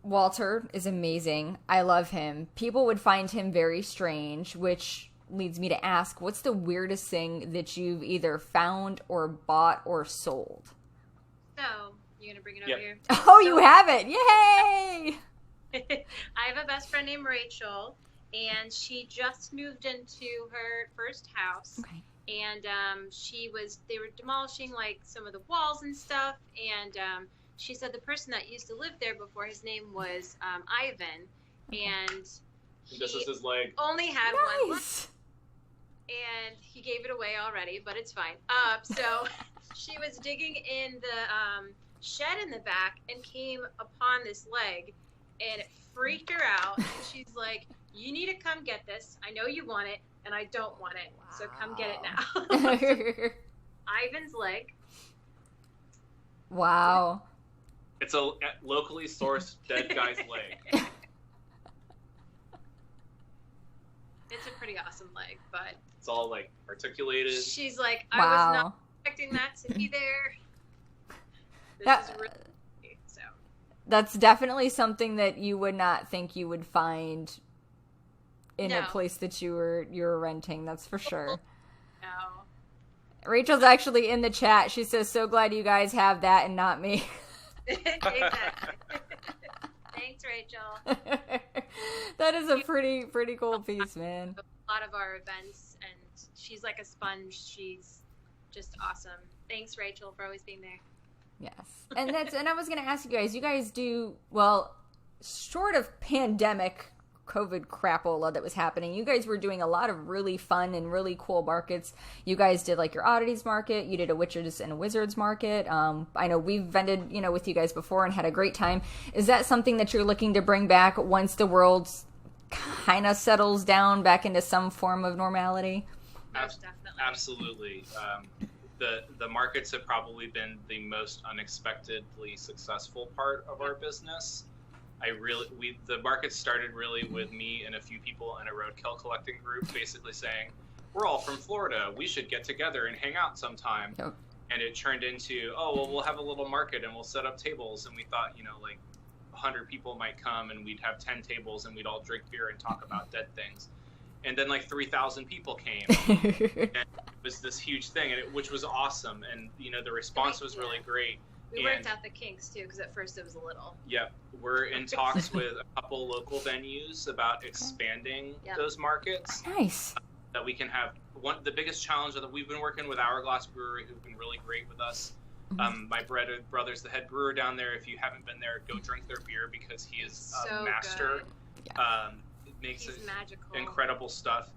Walter is amazing. I love him. People would find him very strange, which leads me to ask, what's the weirdest thing that you've either found or bought or sold? So, you gonna bring it over here? Oh, you have it! Yay! I have a best friend named Rachel, and she just moved into her first house. Okay. And they were demolishing like some of the walls and stuff. And she said the person that used to live there before, his name was Ivan, and This is his leg. only had one leg, Nice. and he gave it away already, but it's fine. So she was digging in the shed in the back and came upon this leg, and it freaked her out. And she's like, "You need to come get this. I know you want it, and I don't want it. So come get it now." Ivan's leg. Wow. It's a locally sourced dead guy's leg. It's a pretty awesome leg, but It's all like articulated. she's like, I Wow. was not expecting that to be there. This That- is really so. That's definitely something that you would not think you would find in a No. place that you were renting. That's for sure. No. Rachel's actually in the chat. She says, "So glad you guys have that and not me." Exactly. Thanks, Rachel. That is a pretty cool piece, man. A lot of our events, and she's like a sponge. She's just awesome. Thanks, Rachel, for always being there. Yes. And I was going to ask you guys do, well, short of pandemic COVID crapola that was happening, you guys were doing a lot of really fun and really cool markets. You guys did like your oddities market, you did a witches and wizards market. I know we've vended, with you guys before and had a great time. Is that something that you're looking to bring back once the world kind of settles down back into some form of normality? Most definitely. Absolutely. The markets have probably been the most unexpectedly successful part of our business. The market started really with me and a few people in a roadkill collecting group basically saying, we're all from Florida, we should get together and hang out sometime. Yep. And it turned into, we'll have a little market and we'll set up tables. And we thought, like 100 people might come and we'd have 10 tables and we'd all drink beer and talk about dead things. And then like 3,000 people came. And it was this huge thing, which was awesome. And, the response was really great. We worked out the kinks too, because at first it was a little. Yep, we're in talks with a couple local venues about expanding those markets. Nice. That we can have the biggest challenge that we've been working with Hourglass Brewery, who've been really great with us. My brother's the head brewer down there. If you haven't been there, go drink their beer because he is a master. Yeah. Makes magical. Incredible stuff.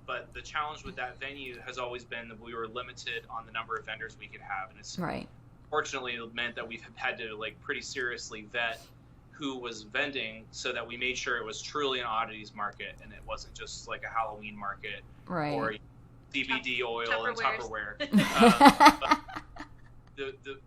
But the challenge with that venue has always been that we were limited on the number of vendors we could have, and it's right. Fortunately, it meant that we've had to pretty seriously vet who was vending so that we made sure it was truly an oddities market and it wasn't just like a Halloween market or CBD oil and Tupperware.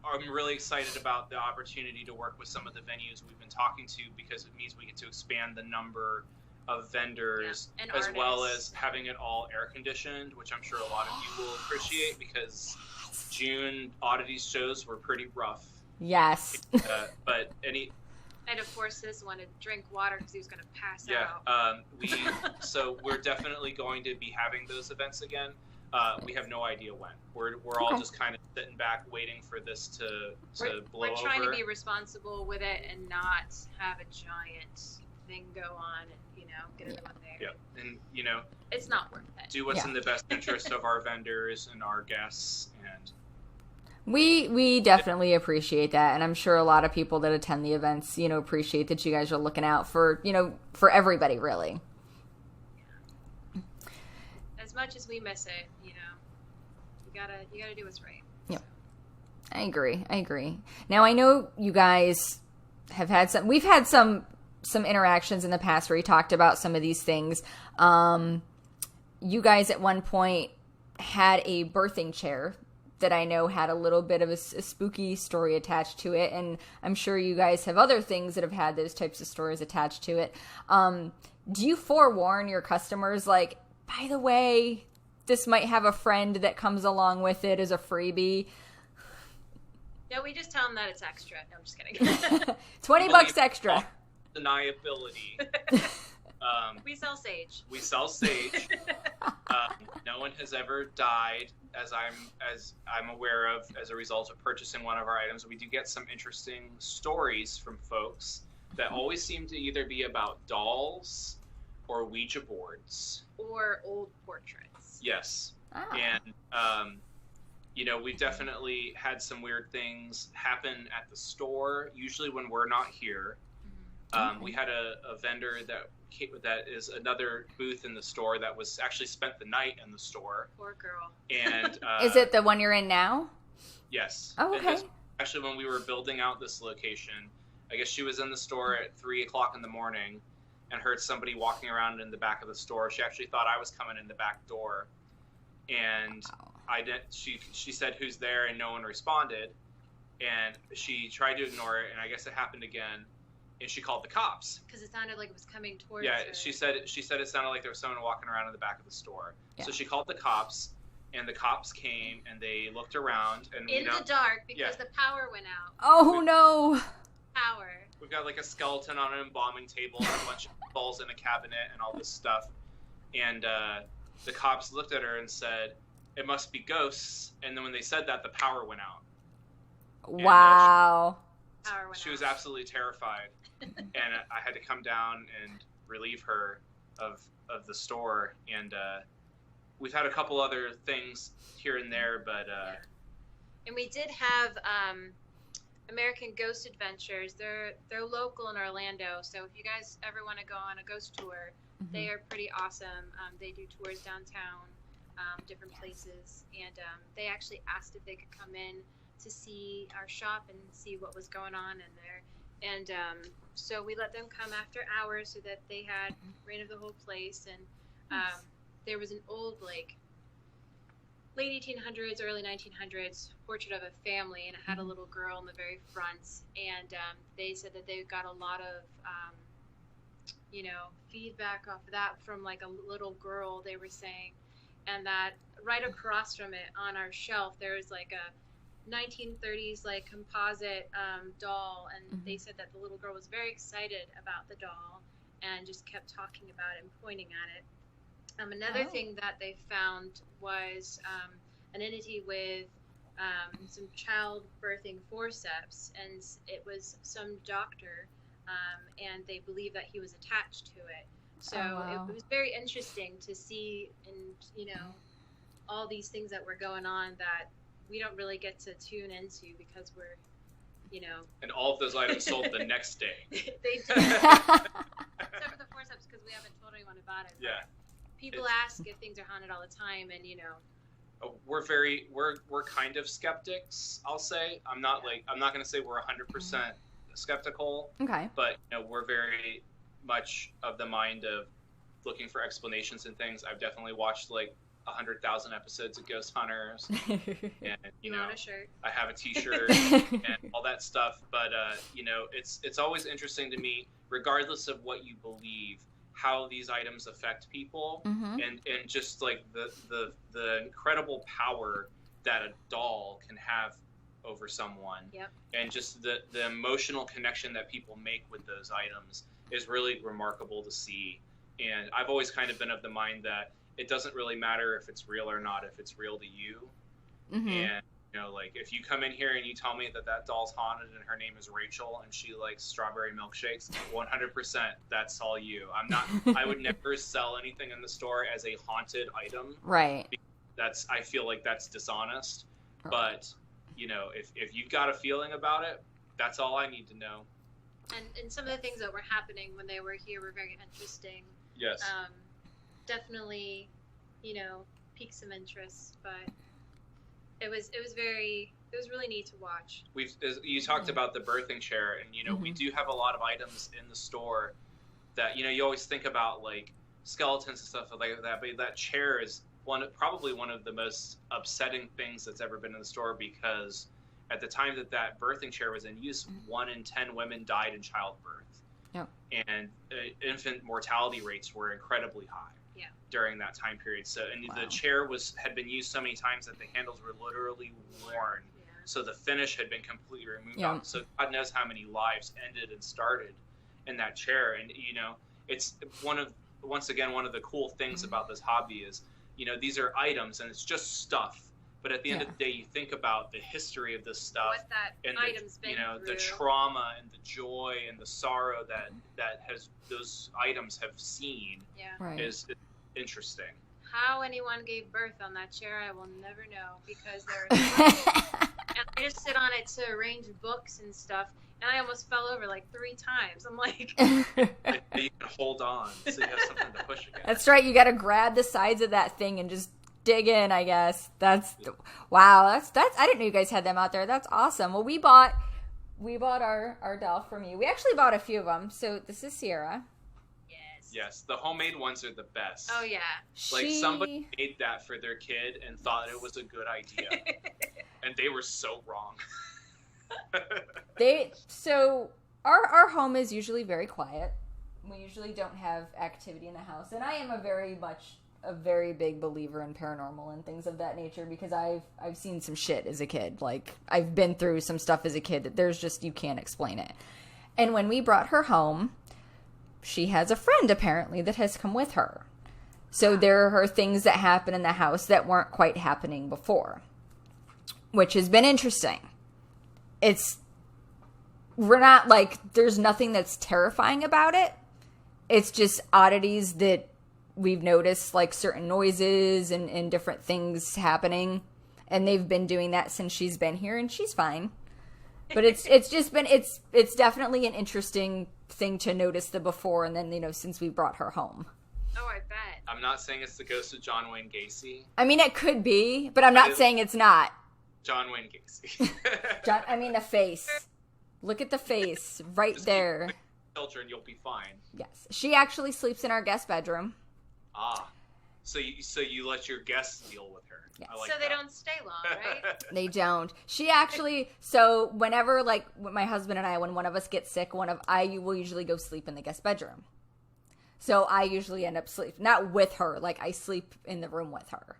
I'm really excited about the opportunity to work with some of the venues we've been talking to because it means we get to expand the number of vendors as well as having it all air conditioned, which I'm sure a lot of you will appreciate because June oddities shows were pretty rough. Yes. I had to force this one to drink water because he was going to pass out. So we're definitely going to be having those events again. We have no idea when. We're all just kind of sitting back waiting for this to blow over. We're trying to be responsible with it and not have a giant thing go on and get everyone there. Yeah, and it's not worth it. Do what's in the best interest of our vendors and our guests, and we definitely appreciate that, and I'm sure a lot of people that attend the events, appreciate that you guys are looking out for for everybody, really. As much as we miss it, you gotta do what's right. Yep. So. I agree. Now I know you guys have had we've had some interactions in the past where you talked about some of these things. You guys at one point had a birthing chair that I know had a little bit of a spooky story attached to it, and I'm sure you guys have other things that have had those types of stories attached to it. Do you forewarn your customers, like, by the way, this might have a friend that comes along with it as a freebie? No, we just tell them that it's extra. No, I'm just kidding. $20 extra. Deniability. We sell sage. No one has ever died, as I'm aware of, as a result of purchasing one of our items. We do get some interesting stories from folks that always seem to either be about dolls or Ouija boards. Or old portraits. Yes. Ah. And, we've definitely had some weird things happen at the store, usually when we're not here. Okay. We had a vendor that is another booth in the store that was actually spent the night in the store. Poor girl. And Is it the one you're in now? Yes. Oh, okay. Actually, when we were building out this location, I guess she was in the store at 3:00 in the morning and heard somebody walking around in the back of the store. She actually thought I was coming in the back door, and she said, "Who's there?" and no one responded, and she tried to ignore it, and I guess it happened again, and she called the cops because it sounded like it was coming towards her. Yeah, she said it sounded like there was someone walking around in the back of the store. Yeah. So she called the cops, and the cops came and they looked around and in the dark because the power went out. Oh no! Power. We've got like a skeleton on an embalming table, and a bunch of balls in a cabinet, and all this stuff. And the cops looked at her and said, "It must be ghosts." And then when they said that, the power went out. Wow. She was absolutely terrified, and I had to come down and relieve her of the store. And we've had a couple other things here and there, but and we did have American Ghost Adventures. They're local in Orlando, so if you guys ever want to go on a ghost tour, they are pretty awesome. They do tours downtown, different places, and they actually asked if they could come in to see our shop and see what was going on in there. And so we let them come after hours so that they had reign of the whole place. And there was an old, like, late 1800s, early 1900s portrait of a family, and it had a little girl in the very front. And they said that they got a lot of, feedback off of that from, like, a little girl, they were saying. And that right across from it on our shelf, there was, like, a 1930s like composite doll, and they said that the little girl was very excited about the doll and just kept talking about it and pointing at it. Another thing that they found was an entity with some childbirthing forceps, and it was some doctor, and they believe that he was attached to it. So it was very interesting to see, and all these things that were going on that we don't really get to tune into because we're, And all of those items sold the next day. They did. Except for the forceps, because we haven't told anyone about it. Yeah. People ask if things are haunted all the time, and we're kind of skeptics, I'll say. I'm not going to say we're 100% skeptical. Okay. But we're very much of the mind of looking for explanations and things. I've definitely watched like 100,000 episodes of Ghost Hunters, and not a shirt. I have a T-shirt and all that stuff. But it's always interesting to me, regardless of what you believe, how these items affect people, and just like the incredible power that a doll can have over someone, and just the emotional connection that people make with those items is really remarkable to see. And I've always kind of been of the mind that it doesn't really matter if it's real or not, if it's real to you. And like if you come in here and you tell me that doll's haunted and her name is Rachel and she likes strawberry milkshakes, 100% that's all you. I would never sell anything in the store as a haunted item. Right. I feel like that's dishonest. But if you've got a feeling about it, that's all I need to know. And some of the things that were happening when they were here were very interesting. Yes. Definitely, piqued some interest, but it was really neat to watch. You talked about the birthing chair, and we do have a lot of items in the store that you always think about, like skeletons and stuff like that, but that chair is probably one of the most upsetting things that's ever been in the store, because at the time that birthing chair was in use, 1 in 10 women died in childbirth. Yep. And infant mortality rates were incredibly high during that time period. So, the chair had been used so many times that the handles were literally worn. Yeah. So the finish had been completely removed. Yeah. So God knows how many lives ended and started in that chair. And it's once again one of the cool things about this hobby is these are items and it's just stuff, But at the end of the day, you think about the history of this stuff, What that and item's been the through. trauma and the joy and the sorrow that has those items have seen is interesting. How anyone gave birth on that chair, I will never know, because and I just sit on it to arrange books and stuff, and I almost fell over like 3 times. I'm like, You can hold on, so you have something to push against. That's right. You got to grab the sides of that thing and just dig in, I guess. Wow. That's I didn't know you guys had them out there. That's awesome. Well, we bought our doll from you. We actually bought a few of them. So this is Sierra. Yes, the homemade ones are the best. oh yeah. Like somebody made that for their kid and thought it was a good idea, and they were so wrong. So our home is usually very quiet. We usually don't have activity in the house, and I am a very big believer in paranormal and things of that nature, because I've seen some shit as a kid. Like, I've been through some stuff as a kid that there's just, you can't explain it. And when we brought her home, she has a friend apparently that has come with her. So there are things that happen in the house that weren't quite happening before, which has been interesting. We're not like, there's nothing that's terrifying about it. It's just oddities that we've noticed, like certain noises and different things happening. And they've been doing that since she's been here, and she's fine. But it's definitely an interesting thing to notice the before and then, since we brought her home. Oh, I bet. I'm not saying it's the ghost of John Wayne Gacy. I mean, it could be, but I'm not saying it's not. John Wayne Gacy. The face. Look at the face right Just there. keep children, you'll be fine. Yes. She actually sleeps in our guest bedroom. Ah. So you let your guests deal with her. Yes. I like So they that. don't stay long, right? They don't. She actually, so whenever, like, my husband and I, when one of us gets sick, I will usually go sleep in the guest bedroom. So I usually end up sleep, not with her, like I sleep in the room with her.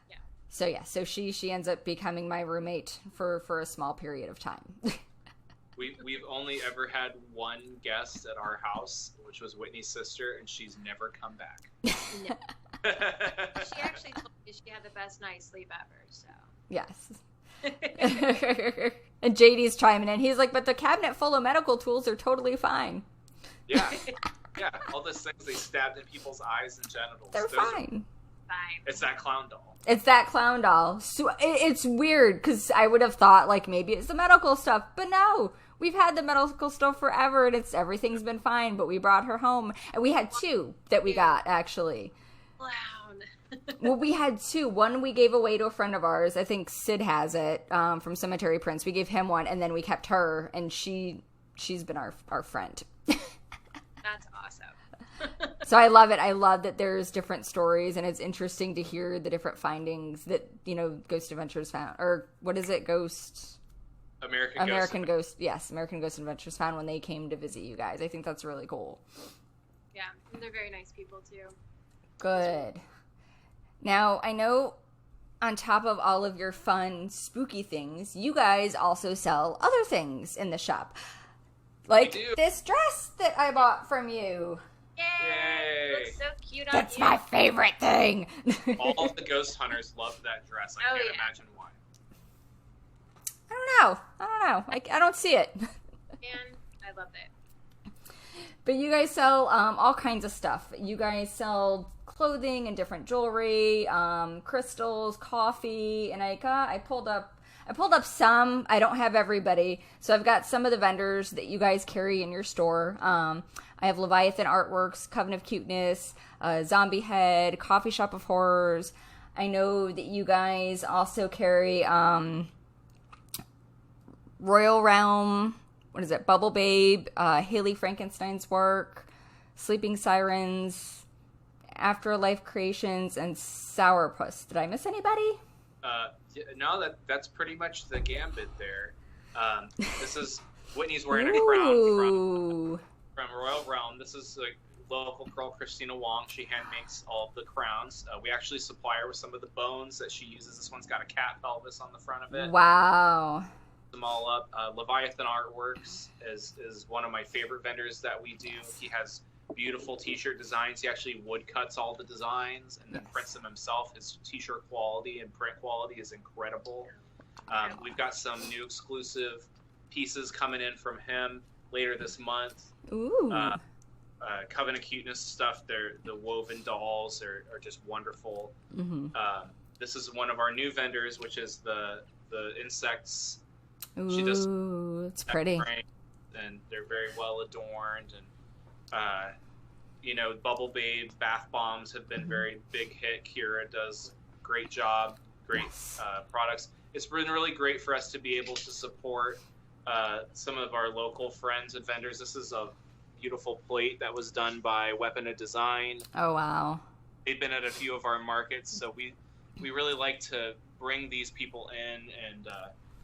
Yeah. So yeah, so she ends up becoming my roommate for a small period of time. We've only ever had one guest at our house, which was Whitney's sister, and she's never come back. No. She actually told me she had the best night's sleep ever, so. Yes. And JD's chiming in. He's like, but the cabinet full of medical tools are totally fine. Yeah. Yeah, all those things they stabbed in people's eyes and genitals. They're fine. Fine. It's that clown doll. It's that clown doll. So it's weird, because I would have thought, like, maybe it's the medical stuff. But no, we've had the medical stuff forever, and everything's been fine. But we brought her home. And we had 2 that we got, actually. Clown. Well, we had 2. One we gave away to a friend of ours. I think Sid has it, from Cemetery Prince. We gave him one, and then we kept her, and she's been our friend. That's awesome. So I love it. I love that there's different stories, and it's interesting to hear the different findings that, Ghost Adventures found. Or what is it? American Ghost. Yes, American Ghost Adventures found when they came to visit you guys. I think that's really cool. Yeah, and they're very nice people, too. Good. Now, I know on top of all of your fun, spooky things, you guys also sell other things in the shop. Like this dress that I bought from you. Yay! It looks so cute on That's you. my favorite thing. All of the ghost hunters love that dress. I can't imagine why. I don't know. I don't see it. And I love it. But you guys sell all kinds of stuff. You guys sell clothing and different jewelry, crystals, coffee, and I pulled up some. I don't have everybody, so I've got some of the vendors that you guys carry in your store. I have Leviathan Artworks, Coven of Cuteness, Zombie Head, Coffee Shop of Horrors. I know that you guys also carry Royal Realm. What is it? Bubble Babe, Haley Frankenstein's work, Sleeping Sirens, Afterlife Creations, and Sourpuss. Did I miss anybody? No, that's pretty much the gambit there. This is Whitney's wearing a crown from Royal Realm. This is a local girl, Christina Wong. She hand makes all of the crowns. We actually supply her with some of the bones that she uses. This one's got a cat pelvis on the front of it. Wow. Them all up. Leviathan Artworks is one of my favorite vendors that we do. He has beautiful t-shirt designs. He actually wood cuts all the designs and then prints them himself. His t-shirt quality and print quality is incredible. We've got some new exclusive pieces coming in from him later this month. Ooh. Coven of Cuteness stuff. The woven dolls are just wonderful. Mm-hmm. This is one of our new vendors, which is the insects. Ooh, She does it's pretty. And they're very well adorned. And Bubble Babe bath bombs have been very big hit. Kira does great job, great products. It's been really great for us to be able to support some of our local friends and vendors. This is a beautiful plate that was done by Weapon of Design. Oh, wow. They've been at a few of our markets, so we really like to bring these people in and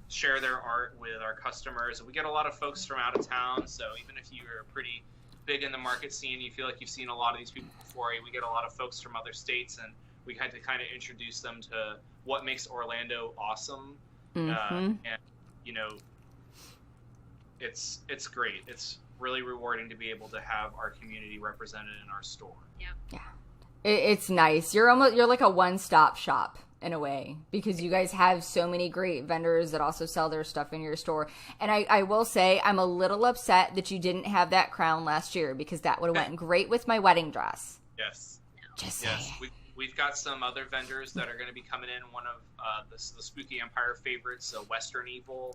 share their art with our customers. We get a lot of folks from out of town, so even if you're pretty big in the market scene, you feel like you've seen a lot of these people before, we get a lot of folks from other states, and we had to kind of introduce them to what makes Orlando awesome. Mm-hmm. It's great. It's really rewarding to be able to have our community represented in our store. Yeah. It's nice. You're like a one-stop shop in a way, because you guys have so many great vendors that also sell their stuff in your store. And I will say, I'm a little upset that you didn't have that crown last year, because that would have went great with my wedding dress. Yes. Just yes. saying. We've got some other vendors that are going to be coming in. One of the Spooky Empire favorites, Western Evil.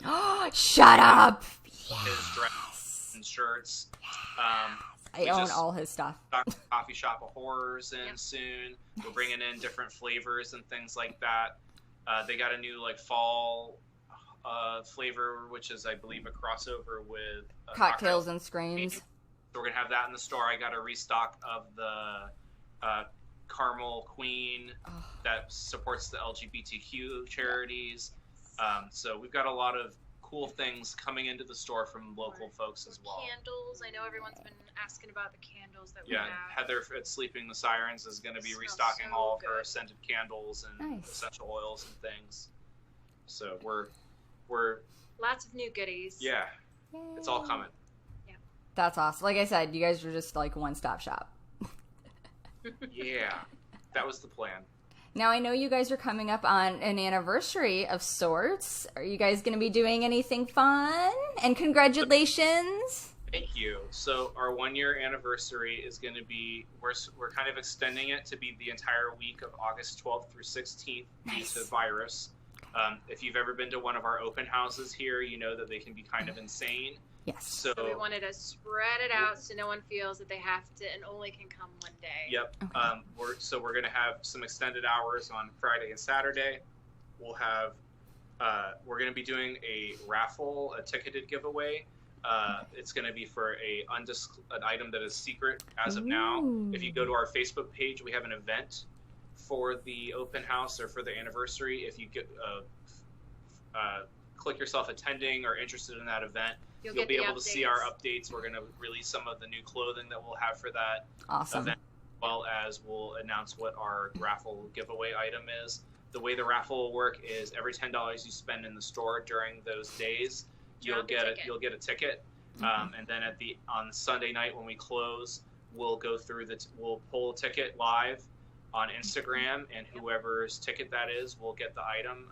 Shut up! His dress and shirts. I own all his stuff. Coffee Shop of Horrors in soon. We're bringing in different flavors and things like that. They got a new fall flavor, which is, I believe, a crossover with Cocktails and Screams. So we're going to have that in the store. I got a restock of the Caramel Queen that supports the LGBTQ charities. So we've got a lot of cool things coming into the store from local folks as well. Candles. I know everyone's been asking about the candles that we Yeah, have. Heather at Sleeping the Sirens is going to be restocking all of her scented candles and essential oils and things. So we're lots of new goodies. Yeah, it's all coming. Yeah, that's awesome. Like I said, you guys are just like a one-stop shop. Yeah, that was the plan. Now, I know you guys are coming up on an anniversary of sorts. Are you guys going to be doing anything fun? And congratulations. Thank you. So our 1-year anniversary is going to be, we're kind of extending it to be the entire week of August 12th through 16th due to virus. If you've ever been to one of our open houses here, you know that they can be kind of insane. Yes. So we wanted to spread it out so no one feels that they have to and only can come one day. Yep. Okay. We're going to have some extended hours on Friday and Saturday. We'll have we're going to be doing a raffle, a ticketed giveaway. It's going to be for an item that is secret as of now. If you go to our Facebook page, we have an event for the open house or for the anniversary. If you get click yourself attending or interested in that event, you'll be able to see our updates. We're going to release some of the new clothing that we'll have for that event, as well as we'll announce what our raffle giveaway item is. The way the raffle will work is every $10 you spend in the store during those days, you'll get a ticket. And then on Sunday night when we close, we'll go through we'll pull a ticket live on Instagram, and whoever's ticket that is will get the item.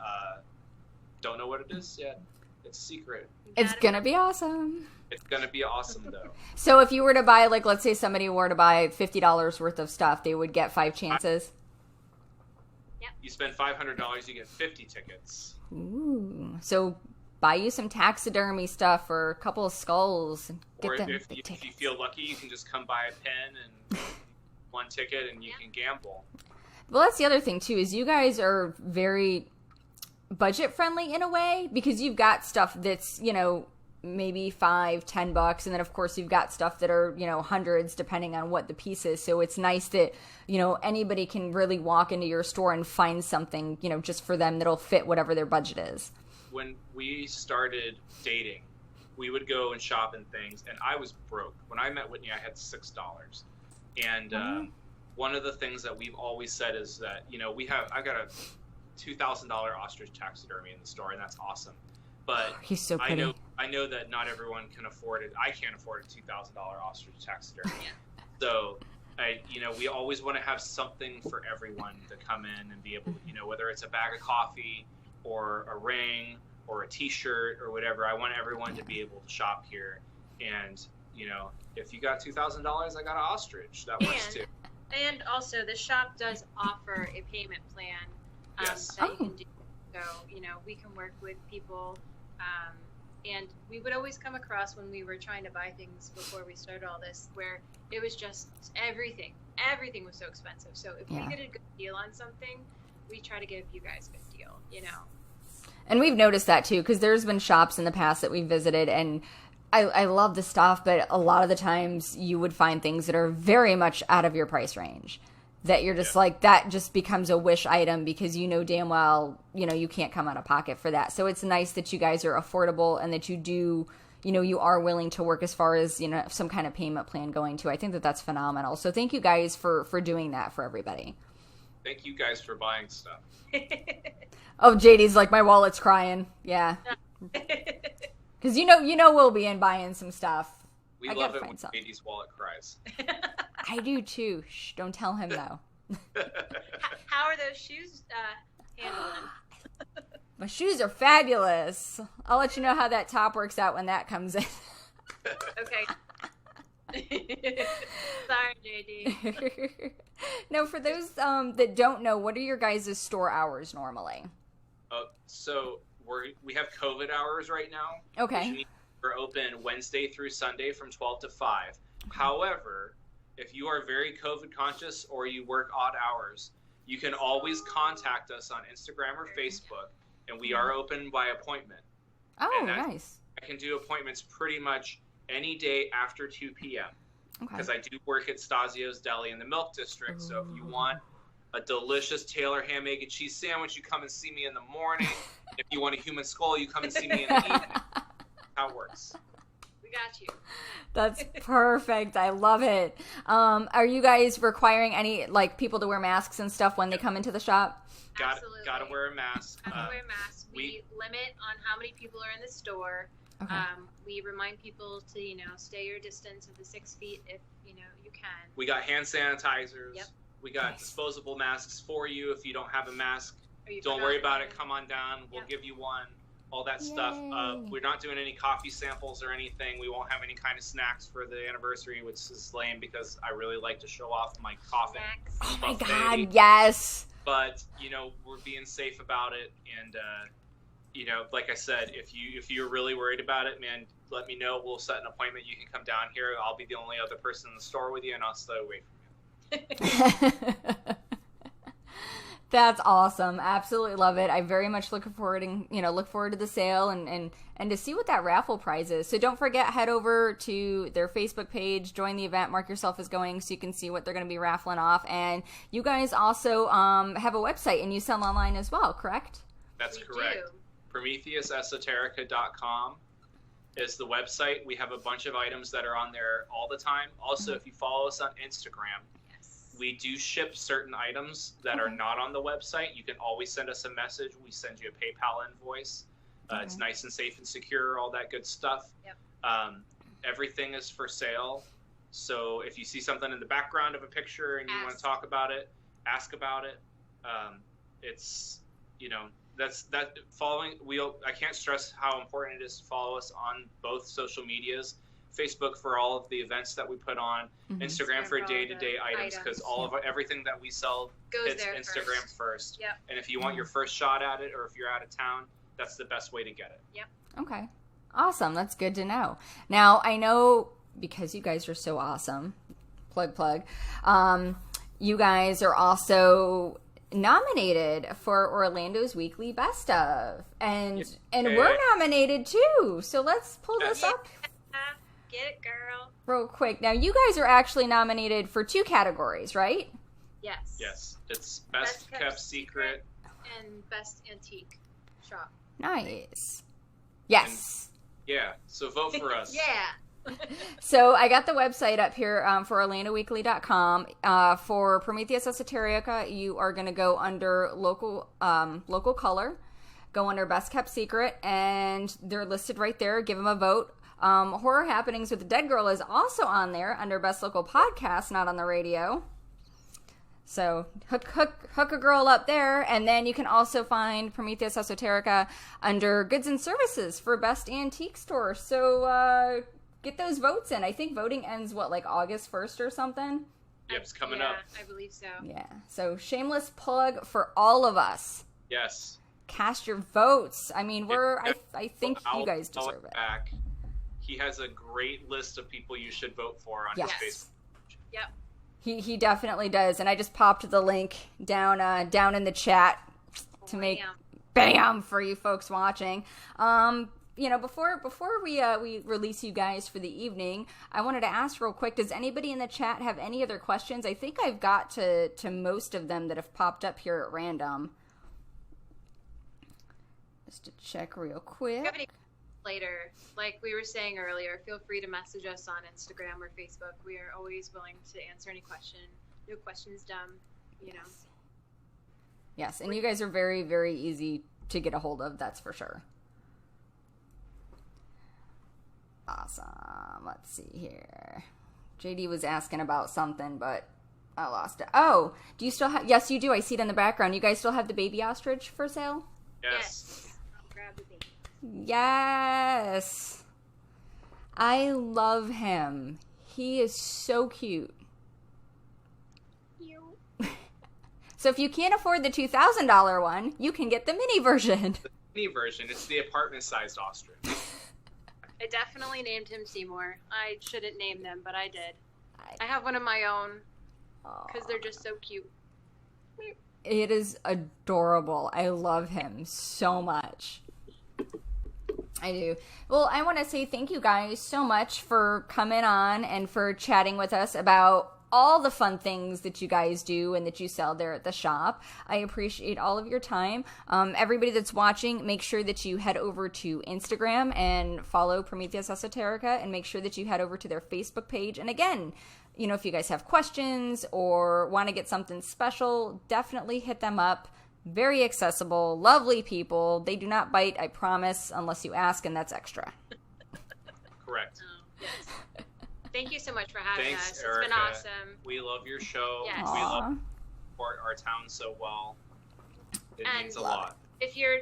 Don't know what it is yet. It's secret. It's going to be awesome. It's going to be awesome, though. So if you were to buy, let's say somebody were to buy $50 worth of stuff, they would get 5 chances? Yep. You spend $500, you get 50 tickets. Ooh. So buy you some taxidermy stuff or a couple of skulls. And get them if you feel lucky, you can just come buy a pen and one ticket and you can gamble. Well, that's the other thing, too, is you guys are very budget friendly in a way, because you've got stuff that's, maybe $5-10, and then of course you've got stuff that are, hundreds depending on what the piece is. So it's nice that, anybody can really walk into your store and find something, just for them that'll fit whatever their budget is. When we started dating, we would go and shop and things, and I was broke. When I met Whitney, I had $6. And one of the things that we've always said is that, I got a $2,000 ostrich taxidermy in the store, and that's awesome. But He's so pretty. I know that not everyone can afford it. I can't afford a $2,000 ostrich taxidermy. So, we always want to have something for everyone to come in and be able to, whether it's a bag of coffee or a ring or a T-shirt or whatever. I want everyone to be able to shop here. And, if you got $2,000, I got an ostrich. That works too. And also, the shop does offer a payment plan Yes. that you can do. So, we can work with people. And we would always come across when we were trying to buy things before we started all this, where it was just everything was so expensive. So if we get a good deal on something, we try to give you guys a good deal, And we've noticed that too, because there's been shops in the past that we visited, and I love the stuff, but a lot of the times you would find things that are very much out of your price range. That you're just like, that just becomes a wish item because damn well, you can't come out of pocket for that. So it's nice that you guys are affordable and that you do, you are willing to work as far as, some kind of payment plan going to. I think that that's phenomenal. So thank you guys for doing that for everybody. Thank you guys for buying stuff. Oh, JD's like, my wallet's crying. Yeah. Because we'll be in buying some stuff. We love it when JD's wallet cries. I do too. Shh, don't tell him though. How are those shoes handling? My shoes are fabulous. I'll let you know how that top works out when that comes in. Okay. Sorry, JD. Now, for those that don't know, what are your guys' store hours normally? So we have COVID hours right now. Okay. We're open Wednesday through Sunday from 12 to 5. However, if you are very COVID conscious or you work odd hours, you can always contact us on Instagram or Facebook, and we are open by appointment. Oh, nice. I can do appointments pretty much any day after 2 p.m. Because I do work at Stasio's Deli in the Milk District. Ooh. So if you want a delicious Taylor ham, egg, and cheese sandwich, you come and see me in the morning. If you want a human skull, you come and see me in the evening. How it works. We got you. That's perfect. I love it. Are you guys requiring any people to wear masks and stuff when they come into the shop? Absolutely. Gotta wear a mask. Gotta wear a mask. We limit on how many people are in the store. Okay. We remind people to stay your distance of the 6 feet if you can. We got hand sanitizers. Yep. We got disposable masks for you if you don't have a mask. Don't worry about it. Come on down. We'll give you one. All that stuff. We're not doing any coffee samples or anything. We won't have any kind of snacks for the anniversary, which is lame because I really like to show off my coffee. Oh my God, yes. But we're being safe about it, and like I said, if you're really worried about it, man, let me know. We'll set an appointment. You can come down here. I'll be the only other person in the store with you, and I'll stay away from you. That's awesome. Absolutely love it. I very much look forward to the sale and to see what that raffle prize is. So don't forget, head over to their Facebook page, join the event, mark yourself as going so you can see what they're going to be raffling off. And you guys also have a website and you sell online as well, correct? That's correct. PrometheusEsoterica.com is the website. We have a bunch of items that are on there all the time. Also, if you follow us on Instagram, we do ship certain items that are not on the website. You can always send us a message. We send you a PayPal invoice. It's nice and safe and secure, all that good stuff. Yep. Everything is for sale. So if you see something in the background of a picture and you want to talk about it, ask about it. It's, that's that following. I can't stress how important it is to follow us on both social medias. Facebook for all of the events that we put on, Instagram for day-to-day items, because everything that we sell hits Instagram first. Yep. And if you want your first shot at it, or if you're out of town, that's the best way to get it. Yep. Okay. Awesome. That's good to know. Now, I know because you guys are so awesome, plug, you guys are also nominated for Orlando's Weekly Best Of. And we're nominated too. So let's pull this up. Get it, girl. Real quick. Now, you guys are actually nominated for 2 categories, right? Yes. Yes. It's Best Kept Secret. And Best Antique Shop. Nice. Yes. So vote for us. Yeah. So I got the website up here for OrlandoWeekly.com. For Prometheus Esoterica, you are going to go under local color. go under Best Kept Secret, and they're listed right there. Give them a vote. Horror Happenings with the Dead Girl is also on there under Best Local Podcast, not on the radio. So hook a girl up there, and then you can also find Prometheus Esoterica under Goods and Services for Best Antique Store. So get those votes in. I think voting ends, like August 1st or something? Yep, it's coming up. I believe so. Yeah, so shameless plug for all of us. Yes. Cast your votes. I mean, I think you guys deserve it. Back. He has a great list of people you should vote for on his Facebook. Yep. He definitely does, and I just popped the link down in the chat to make bam for you folks watching. Before we release you guys for the evening, I wanted to ask real quick: does anybody in the chat have any other questions? I think I've got to most of them that have popped up here at random. Just to check real quick. Later, like we were saying earlier, feel free to message us on Instagram or Facebook. We are always willing to answer any question. No questions dumb, Yes, and you guys are very, very easy to get a hold of, that's for sure. Awesome. Let's see here. JD was asking about something, but I lost it. Oh, do you still have... Yes, you do. I see it in the background. You guys still have the baby ostrich for sale? Yes. I'll grab the baby. Yes. I love him. He is so cute. So if you can't afford the $2,000 one, you can get the mini version. The mini version. It's the apartment-sized ostrich. I definitely named him Seymour. I shouldn't name them, but I did. I have one of my own because they're just so cute. It is adorable. I love him so much. I do. Well, I want to say thank you guys so much for coming on and for chatting with us about all the fun things that you guys do and that you sell there at the shop. I appreciate all of your time. Everybody that's watching, make sure that you head over to Instagram and follow Prometheus Esoterica, and make sure that you head over to their Facebook page. And again, if you guys have questions or want to get something special, definitely hit them up. Very accessible, lovely people. They do not bite, I promise, unless you ask, and that's extra. Correct. Yes. Thank you so much for having us. Erica. It's been awesome. We love your show. Yes. We love support our town so well. It means a lot. If you're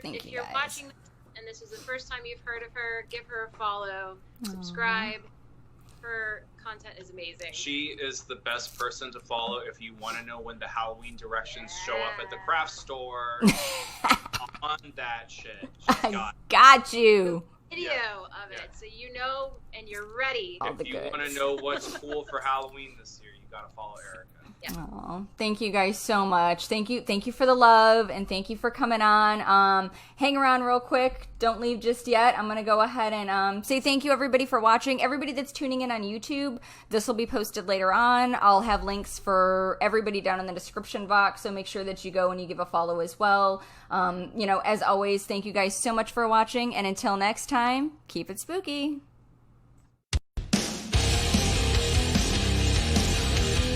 watching this and this is the first time you've heard of her, give her a follow, subscribe. Her content is amazing. She is the best person to follow if you want to know when the Halloween directions show up at the craft store. On that shit. I got you. Video of it, so you know and you're ready. If you want to know what's cool for Halloween this year, you got to follow Erica. Yeah. Oh, thank you guys so much. Thank you for the love, and thank you for coming on. Hang around real quick. Don't leave just yet. I'm gonna go ahead and say thank you everybody for watching. Everybody that's tuning in on YouTube, this will be posted later on. I'll have links for everybody down in the description box, so make sure that you go and you give a follow as well. As always, thank you guys so much for watching, and until next time, keep it spooky.